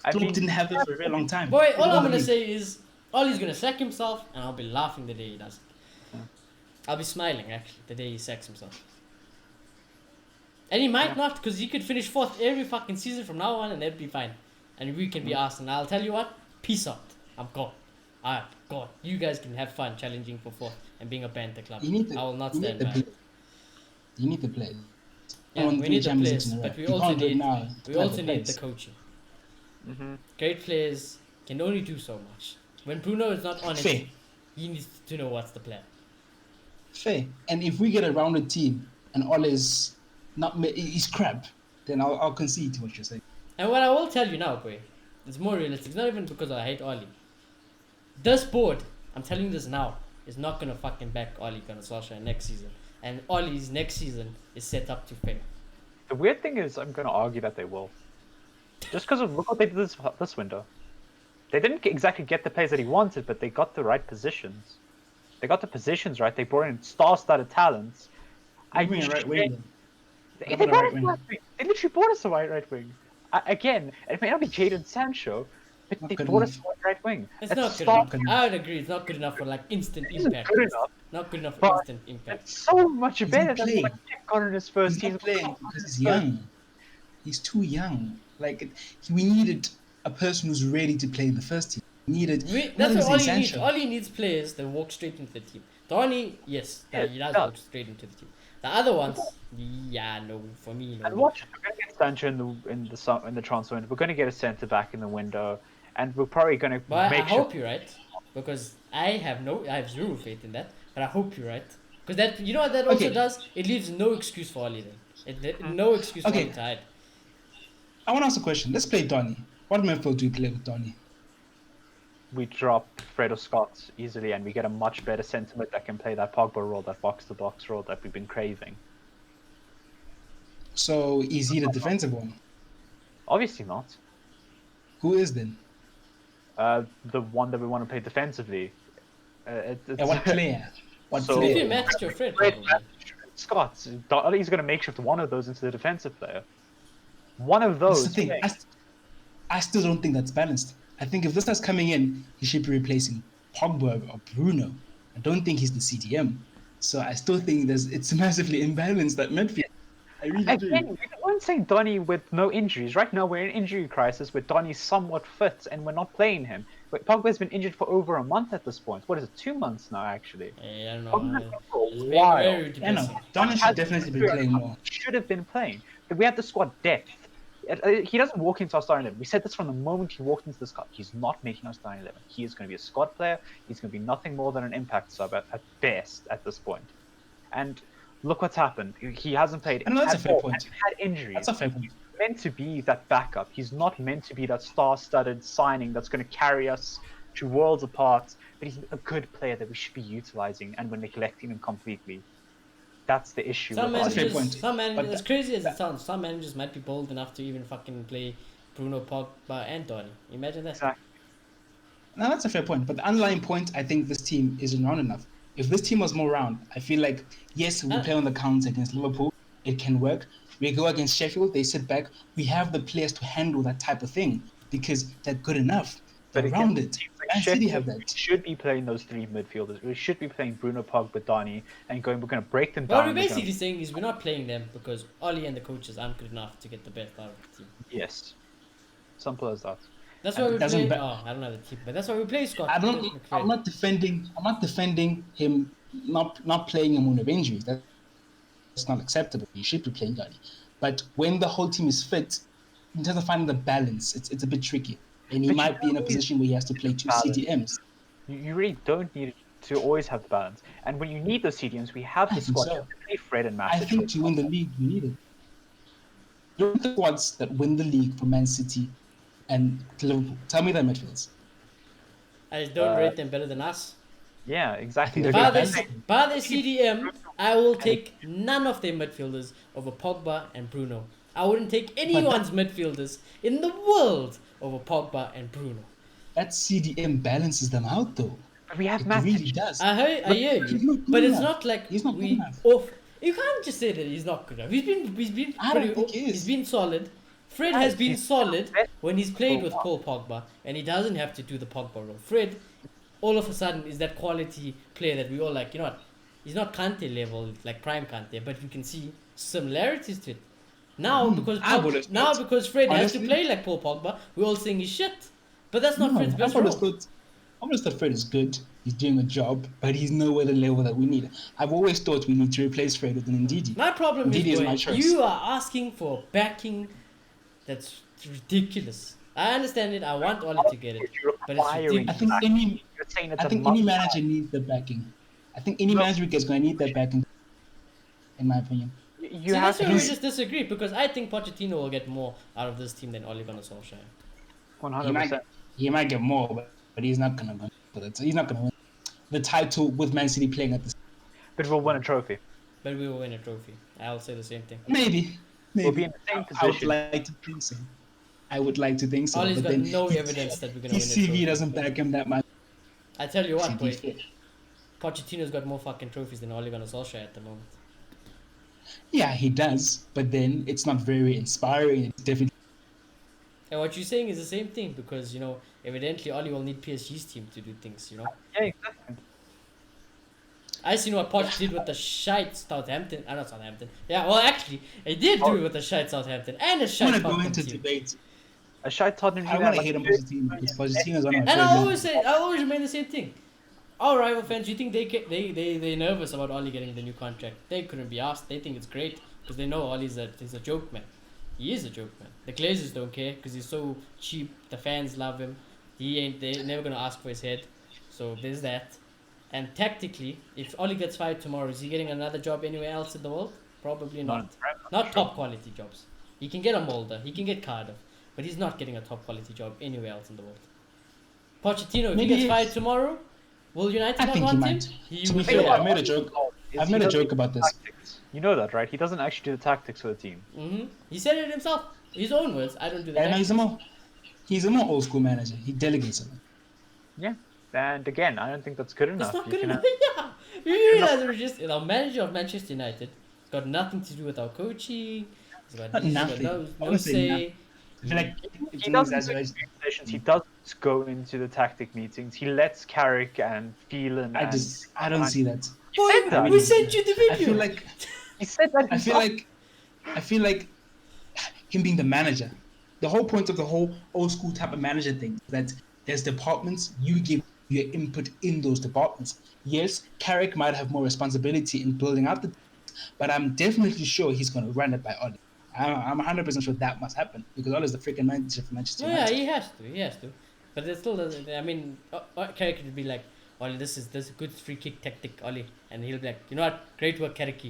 I Klopp mean, didn't have that for a very long time. Boy, all All I'm the gonna league. say is Ollie's gonna sack himself, and I'll be laughing the day he does it. I'll be smiling actually the day he sacks himself. And he might not, because he could finish fourth every fucking season from now on, and that'd be fine. And we can be Arsenal. I'll tell you what, peace out. I'm gone. I'm gone. You guys can have fun challenging for fourth and being a Panther club. You need the, I will not you stand need the by. play. You need the play. Yeah, we need the players, but we also need the coaching. Great players can only do so much. When Bruno is not on Fair. it, he needs to know what's the plan. Fair. And if we get a rounded team and Ole is not he's crap, then I'll concede to what you're saying. And what I will tell you now, boy, it's more realistic. It's not even because I hate Oli. This board, I'm telling you this now, is not gonna fucking back Oli Gunnar Solskjaer next season. And Oli's next season is set up to fail. The weird thing is, I'm going to argue that they will. Just because of look what they did this window. They didn't exactly get the players that he wanted, but they got the right positions. They got the positions right. They brought in star-studded talents. I mean, right wing. They What about brought a us right a right wing. They literally brought us a right wing. Again, it may not be Jadon Sancho, but Not they good brought us enough. a right wing. It's That's not good star- enough. I would agree, it's not good enough for like instant It isn't impact. good enough. Not good enough for But instant impact. It's so much He's better not than playing. what Nick got in his first He's season. not playing because he's young. He's too young. Like we needed a person who's ready to play in the first team. We needed. That's what not even Oli saying needs. Sancho. Oli needs players that walk straight into the team. Donny, yes, Yeah, he does yeah. walk straight into the team. The other ones, yeah, no, for me, no. And watch, we're going to get Sancho in the transfer window. We're going to get a centre back in the window, and we're probably going to But I make sure. hope you're right, because I have zero faith in that. But I hope you're right, because that, you know what that also Okay. does? It leaves no excuse for Oli then. No excuse for Okay. Oli to hide. I want to ask a question. Let's play Donny. What midfield do we play with Donny? We drop Fred or Scott easily, and we get a much better centre mid that can play that Pogba role, that box-to-box role that we've been craving. So is he the defensive one? Obviously not. Who is then? The one that we want to play defensively. And what player? What So- If you player? matched your Fred, Fred probably. Scott. He's going to make shift one of those into the defensive player. One of That's those. the thing. I still don't think that's balanced. I think if this guy's coming in, he should be replacing Pogba or Bruno. I don't think he's the CDM. So I still think it's massively imbalanced, that midfield. I really Again, do. we weren't saying Donny with no injuries. Right now, we're in injury crisis where Donny's somewhat fit and we're not playing him. But Pogba's been injured for over a month at this point. What is it, 2 months now, actually? I don't know. Pogba's been for It's a been while. very Yeah, no. depressing. Donny should definitely be playing more. Should have been playing. But we have the squad depth. He doesn't walk into our starting 11. We said this from the moment he walked into the squad. He's not making our starting 11. He is going to be a squad player. He's going to be nothing more than an impact sub at best at this point. And look what's happened. He hasn't played. I know that's a fair point. And had injuries. That's a fair point. He's meant to be that backup. He's not meant to be that star-studded signing that's going to carry us to worlds apart. But he's a good player that we should be utilizing, and we're neglecting him completely. That's the issue. Some with fair managers, point. some managers, But as crazy as it sounds, some managers might be bold enough to even fucking play Bruno, Pogba, and Donny. Imagine that. Exactly. No, that's a fair point. But the underlying point, I think this team isn't round enough. If this team was more round, I feel like, yes, we play on the counter against Liverpool. It can work. We go against Sheffield, they sit back. We have the players to handle that type of thing because they're good enough. They're But rounded. Man City have We that. should be playing those three midfielders. We should be playing Bruno, Pogba, Donny, and we're going to break them What down. we're We're gonna- basically saying is we're not playing them because Oli and the coaches aren't good enough to get the best out of the team. Yes. Simple as that. That's why we doesn't play. ba- Oh, I don't know the team, but that's why we play Scott. I'm not defending him not playing him when of injuries. That's not acceptable. You should be playing Donny. But when the whole team is fit, in terms of finding the balance, it's a bit tricky. And he But you might be in a don't position where he has to play two balance. CDMs. You really don't need to always have the balance. And when you need those CDMs, we have I the think squad. so. You have to play Fred and I Matic. think to win the league, you need it. Look at the squads that win the league for Man City and Liverpool. Tell me their midfields. I don't rate them better than us. Yeah, exactly. They're By very the, balanced. by the CDM, I will take none of their midfielders over Pogba and Bruno. I wouldn't take anyone's midfielders in the world over Pogba and Bruno. That CDM balances them out, though. But we have It Matic. really does. I hear he's you, not good but it's enough. not like He's not good we enough. off. You can't just say that he's not good enough. He's been I don't pretty. think he is. He's been solid. Fred has been he's solid best when he's played for with what? Paul Pogba, and he doesn't have to do the Pogba role. Fred, all of a sudden, is that quality player that we all like. You know what? He's not Kante level, like prime Kante, but you can see similarities to it. Now, because I would've thought, because Fred has to honestly. play like Paul Pogba, we're all saying he's shit. But that's not Fred's best I've role. always thought Fred is good. He's doing a job, but he's nowhere the level that we need. I've always thought we need to replace Fred with an Ndidi. My problem Ndidi is, is my Boy, choice. you are asking for backing that's ridiculous. I understand it. I want Oli to get it, You're but it's requiring I ridiculous. think any You're saying it's I a think must. any manager needs the backing. I think any manager is going to need that backing, in my opinion. You See, have that's where we He's- just disagree because I think Pochettino will get more out of this team than Ole Gunnar Solskjaer. 100%. He might get more, but he's not going to win. He's not going to win the title with Man City playing at this. But we'll win a trophy. But we will win a trophy. I'll say the same thing. Maybe. We'll be in the same I would position. like to think so. I would like to think so. Ole's but got then no evidence that we're gonna his win a CV trophy. doesn't back him that much. I tell you what, To be boy, fair. Pochettino's got more fucking trophies than Ole Gunnar Solskjaer at the moment. Yeah, he does, but then it's not very inspiring. It's definitely And what you're saying is the same thing because, evidently Ole will need PSG's team to do things, Yeah, exactly. I seen what Poch did with the shite Southampton. Not Southampton. Yeah, well, actually, he did do it with the shite Southampton and a I shite want to go Tottenham into team. debate. A shy Tottenham I team want that, to hate on like, Pochettino because Pochettino is one of my And favorite. I always remain the same thing. Our rival fans, you think they're nervous about Oli getting the new contract? They couldn't be asked. They think it's great because they know Oli's he's a joke man. He is a joke man. The Glazers don't care because he's so cheap. The fans love him. They're never gonna ask for his head. So there's that. And tactically, if Oli gets fired tomorrow, is he getting another job anywhere else in the world? Probably not. Not top quality jobs. He can get a Mulder. He can get Cardiff. but he's not getting a top quality job anywhere else in the world. Pochettino, if Maybe he gets he fired is. tomorrow, will United I not think he want might. him? He To will be say, fair, I made a joke. I've made a joke about this. Tactics. You know that, right? He doesn't actually do the tactics for the team. He said it himself. His own words. I don't do the And tactics. he's a more old school manager. He delegates a lot. Yeah. And again, I don't think that's good enough. That's not You good can enough. Yeah. You realize we're just our manager of Manchester United. It's got nothing to do with our coaching. He's got, Not he's got nothing. no Honestly, say. nothing. I feel like it's He an doesn't go exaggeration. to sessions. He doesn't go into the tactic meetings. He lets Carrick and Phelan. I don't see that. Boy, that. we sent you the video. I feel like He said that. I feel like him being the manager. The whole point of the whole old school type of manager thing is that there's departments, you give your input in those departments. Yes, Carrick might have more responsibility in building out the, but I'm definitely sure he's going to run it by Ole. I'm 100% sure that must happen because Ole is the freaking manager for Manchester Oh, yeah, United. he has to. But it still doesn't. I mean, Carrick would be like, Ollie, this is a good free kick tactic, Ollie. And he'll be like, you know what, great work, Carrick.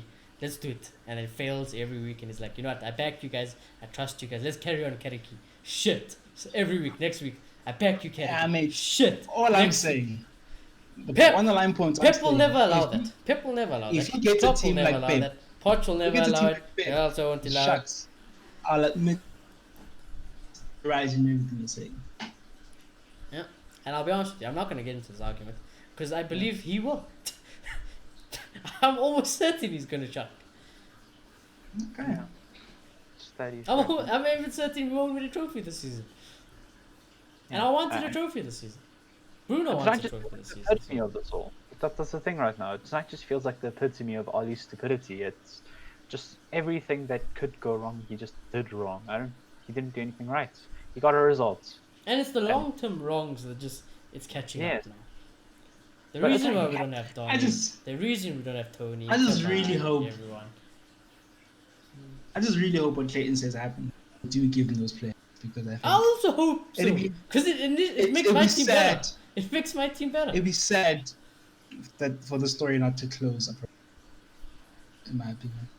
Let's do it. And it fails every week. And he's like, you know what, I back you guys. I trust you guys. Let's carry on, Carrick. Shit. So every week, next week, I back you, Carrick. Yeah, mate. Shit. All I'm saying, the underlying point. Pep will never allow that. Pep will never allow that. If you get a Klopp will team never like allow Pep, that. Poch will never get a allow team it. like Pep, They also won't allow it. shucks. I'll admit, right in everything you're saying. Yeah. And I'll be honest with you, I'm not going to get into this argument because I believe he will. I'm almost certain he's going to chuck. Okay. I'm even certain we won't win a trophy this season. And I wanted a trophy this season. Bruno wants a trophy this season. The epitome of this all. That's the thing right now. It just feels like the epitome of Ollie's stupidity. It's just everything that could go wrong, he just did wrong. He didn't do anything right. He got a result. And it's the long-term wrongs that it's catching up now. The But reason it's why like- we don't have Donny, the reason we don't have Tony, I just Cavani, really hope- everyone. I just really hope what Clayton says happens. Do give him those players because I think I also hope so It'd be- because it makes it'll my be team sad. better. It makes my team better. It'd be sad that for the story not to close up. In my opinion.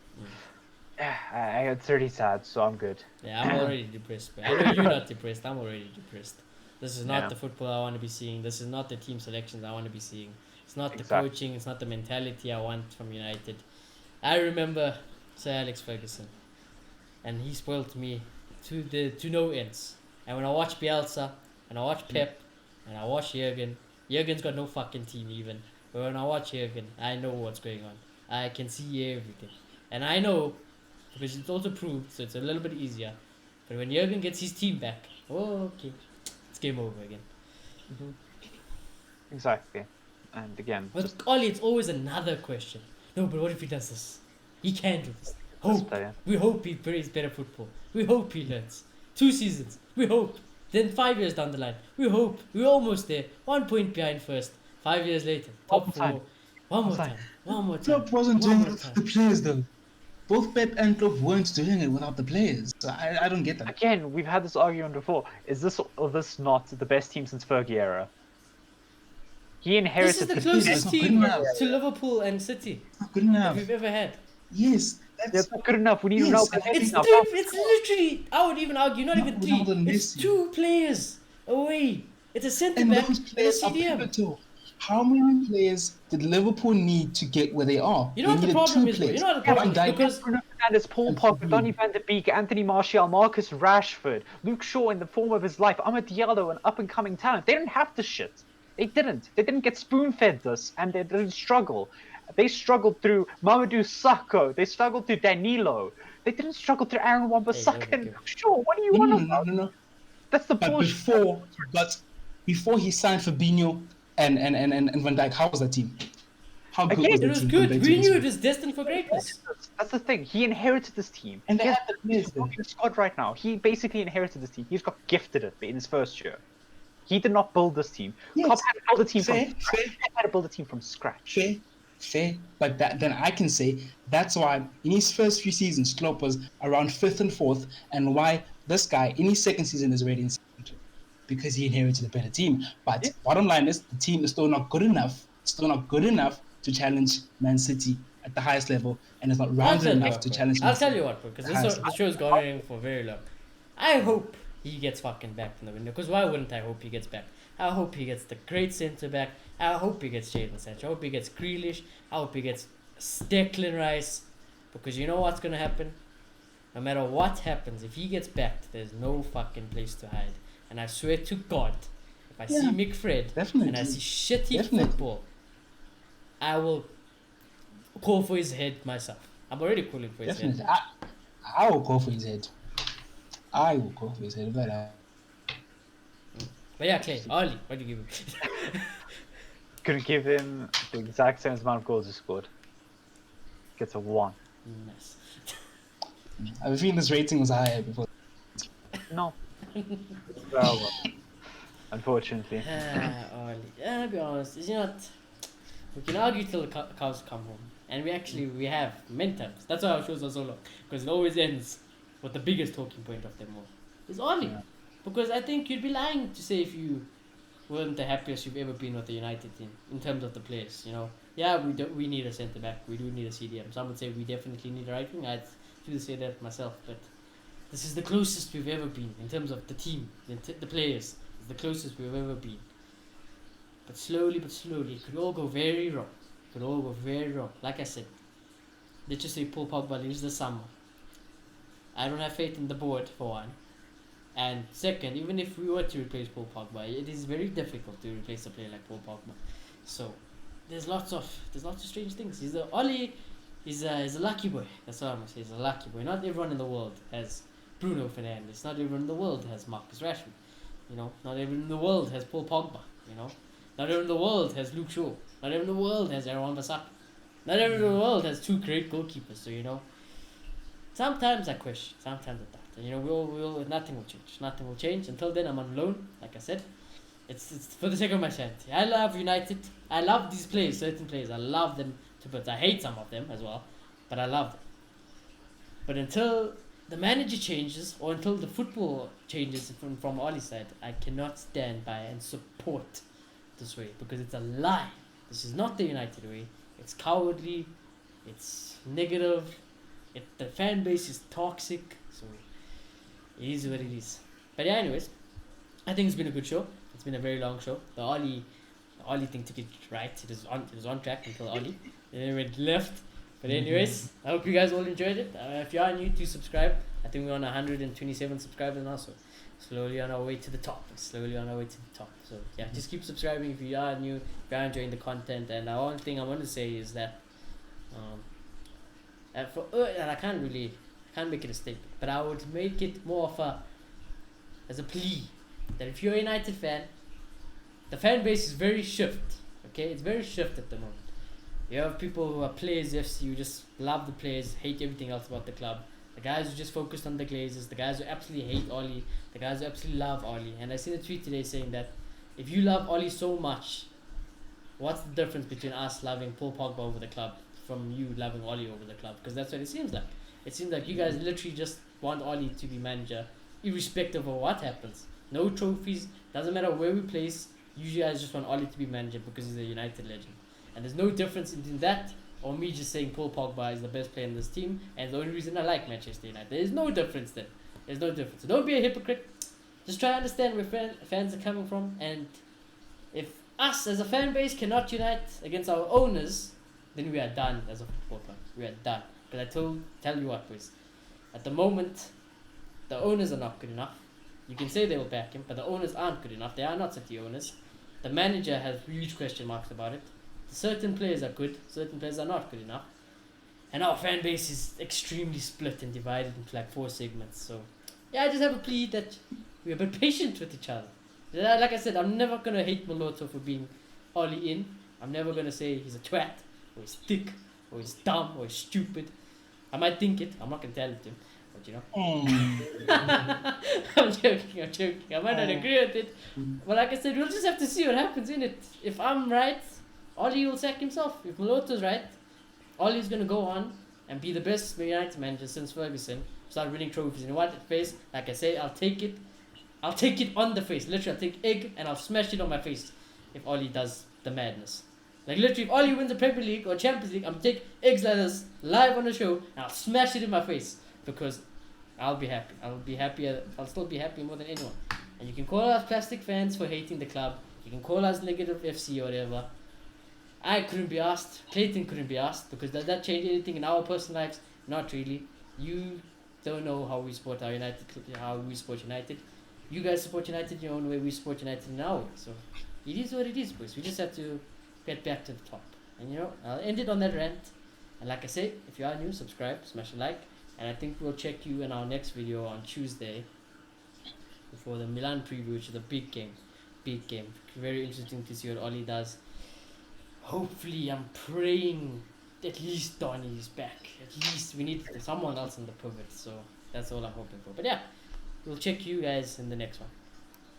Yeah, I got 30 sad, so I'm good. Yeah, I'm already depressed. But I know you're not depressed. I'm already depressed. This is not Yeah. the football I want to be seeing. This is not the team selections I want to be seeing. It's not the Exactly. coaching. It's not the mentality I want from United. I remember Sir Alex Ferguson, and he spoiled me to no ends. And when I watch Bielsa, and I watch Pep, and I watch Jurgen's got no fucking team even. But when I watch Jurgen, I know what's going on. I can see everything, and I know because it's also proved, so it's a little bit easier. But when Jurgen gets his team back, okay, it's game over again. Exactly. And again, But just Ollie, it's always another question. No, but what if he does this? He can do this. this Hope. player. We hope he plays better football. We hope he learns. 2 seasons. We hope. Then 5 years down the line. We hope. We're almost there. 1 point behind first. 5 years later. Top 4. time. One more One time. One more time. Klopp wasn't One doing more it without time. the players though. Both Pep and Klopp weren't doing it without the players. So I don't get that. Again, we've had this argument before. Is this or this not the best team since Fergie era? He This inherited is the It's closest not good team enough. to Liverpool and City It's not good enough. we've ever had. Yes, Yeah, that's it's not good enough. We need Yes, Ronaldo. I It's think- it's literally, I would even argue, not Not even 3. Ronaldo, It's Messi. 2 players away. It's a centre and back those and a players are CDM. pivotal. How many players did Liverpool need to get where they are? You know what They the needed problem 2 is, bro? players. You know what the problem Van is? Dijk Because Bruno Fernandes, Paul And Pogba, Fabinho. Donny van de Beek, Anthony Martial, Marcus Rashford, Luke Shaw in the form of his life, Amad Diallo, an up-and-coming talent. They didn't have this shit. They didn't. They didn't get spoon-fed this, and they didn't struggle. They struggled through Mamadou Sakho. They struggled through Danilo. They didn't struggle through Aaron Wan-Bissaka and Luke Shaw. What do you want about? no. That's the But bullshit. before he signed Fabinho and Van Dijk, how was that team? How good Again, was it that was team good. compared to We this knew one? it was destined for greatness. That's the thing. He inherited this team. And they He has had the players a then. fucking squad right now. He basically inherited this team. He's got gifted it in his first year. He did not build this team. Yes. Klopp had to build a team Fair, from fair. Pep had to build a team from scratch. Fair. But then I can say that's why in his first few seasons, Klopp was around 5th and 4th, and why this guy in his second season is already in second, because he inherited a better team. But bottom line is the team is still not good enough. Still not good enough to challenge Man City at the highest level, and it's not rounded enough to challenge. I'll Man tell City you what, because at the highest the level. show's going for very long. I hope he gets fucking back in the window. Because why wouldn't I hope he gets back? I hope he gets the great centre back. I hope he gets Jadon Sancho. I hope he gets Grealish. I hope he gets Declan Rice. Because you know what's gonna happen? No matter what happens, if he gets backed, there's no fucking place to hide. And I swear to God, if I see Mick Fred definitely. and I see shitty Definitely. football, I will call for his head myself. I'm already calling for his Definitely. head. I will call for his head. I will call for his head. But yeah, Clay, Oli, what do you give him? Gonna give him the exact same amount of goals he scored. Gets a 1. Nice. I have a feeling this rating was higher before. No. Well, unfortunately. Oli. I'll be honest, you know what? We can argue till the cows come home. And we have many times. That's why our shows are so long. Because it always ends with the biggest talking point of them all. It's Oli. Yeah. Because I think you'd be lying to say if you weren't the happiest you've ever been with the United team in terms of the players, you know. Yeah, we need a centre back. We do need a CDM. Some would say we definitely need a right wing. I'd do say that myself, but this is the closest we've ever been in terms of the team, the players. It's the closest we've ever been. But slowly, it could all go very wrong. It could all go very wrong. Like I said, let's just say Paul Pogba leaves this summer. I don't have faith in the board for one. And second, even if we were to replace Paul Pogba, it is very difficult to replace a player like Paul Pogba. So there's lots of strange things. Oli is a lucky boy. That's what I'm gonna say. He's a lucky boy. Not everyone in the world has Bruno Fernandes. Not everyone in the world has Marcus Rashford. You know, not everyone in the world has Paul Pogba. You know, not everyone in the world has Luke Shaw. Not everyone in the world has Aaron Wan-Bissaka. Not everyone in the world has 2 great goalkeepers. So you know, sometimes I question. Sometimes I doubt. And, you know, nothing will change. Nothing will change. Until then, I'm on loan. Like I said, it's for the sake of my sanity. I love United. I love these players, certain players. I love them to bits. I hate some of them as well, but I love them. But until the manager changes or until the football changes from Oli's side, I cannot stand by and support this way because it's a lie. This is not the United way. It's cowardly. It's negative. The fan base is toxic. So it is what it is. But yeah, anyways, I think it's been a good show. It's been a very long show. The Oli thing took it right. It was on track until Oli. And then it went left. But anyways, I hope you guys all enjoyed it. If you are new, do subscribe. I think we're on 127 subscribers now, so slowly on our way to the top. So yeah, just keep subscribing if you are new, if you are enjoying the content. And the one thing I want to say is that and I can't make it a statement, but I would make it more of as a plea that if you're a United fan, the fan base is very shift. Okay, it's very shift at the moment. You have people who are players FC who just love the players, hate everything else about the club. The guys who just focused on the Glazers, the guys who absolutely hate Oli, the guys who absolutely love Oli. And I seen a tweet today saying that if you love Oli so much, what's the difference between us loving Paul Pogba over the club from you loving Oli over the club? Because that's what it seems like. It seems like you guys literally just want Oli to be manager, irrespective of what happens. No trophies, doesn't matter where we place. You guys just want Oli to be manager because he's a United legend. And there's no difference in that or me just saying Paul Pogba is the best player in this team and the only reason I like Manchester United. There's no difference there. There's no difference. So don't be a hypocrite. Just try to understand where fans are coming from. And if us as a fan base cannot unite against our owners, then we are done as a football club. We are done. Because I tell you what, boys. At the moment, the owners are not good enough. You can say they will back him, but the owners aren't good enough. They are not City owners. The manager has huge question marks about it. Certain players are good, certain players are not good enough. And our fan base is extremely split and divided into like 4 segments. So, yeah, I just have a plea that we're a bit patient with each other. Like I said, I'm never going to hate Moloto for being Oli in. I'm never going to say he's a twat, or he's thick, or he's dumb, or he's stupid. I might think it, I'm not going to tell it to him. But you know, I'm joking. I might not agree with it. But like I said, we'll just have to see what happens in it. If I'm right, Oli will sack himself. If Moloto's right, Oli's going to go on and be the best United manager since Ferguson. Start winning trophies. You know what? Face, like I say, I'll take it on the face. Literally, I'll take egg and I'll smash it on my face if Oli does the madness. Like literally, if Oli wins the Premier League or Champions League, I'm going to take eggs like this live on the show and I'll smash it in my face. Because I'll be happy. I'll be happier. I'll still be happy more than anyone. And you can call us plastic fans for hating the club. You can call us negative FC or whatever. I couldn't be asked. Clayton couldn't be asked because does that change anything in our personal lives? Not really. You don't know how we support our United. How we support United. You guys support United in your own way. We support United in our way. So it is what it is, boys. We just have to get back to the top. And you know, I'll end it on that rant. And like I said, if you are new, subscribe, smash a like. And I think we'll check you in our next video on Tuesday before the Milan preview, which is a big game. Big game. Very interesting to see what Ole does. Hopefully, I'm praying at least Donny is back. At least we need someone else in the pivot. So that's all I'm hoping for. But yeah, we'll check you guys in the next one.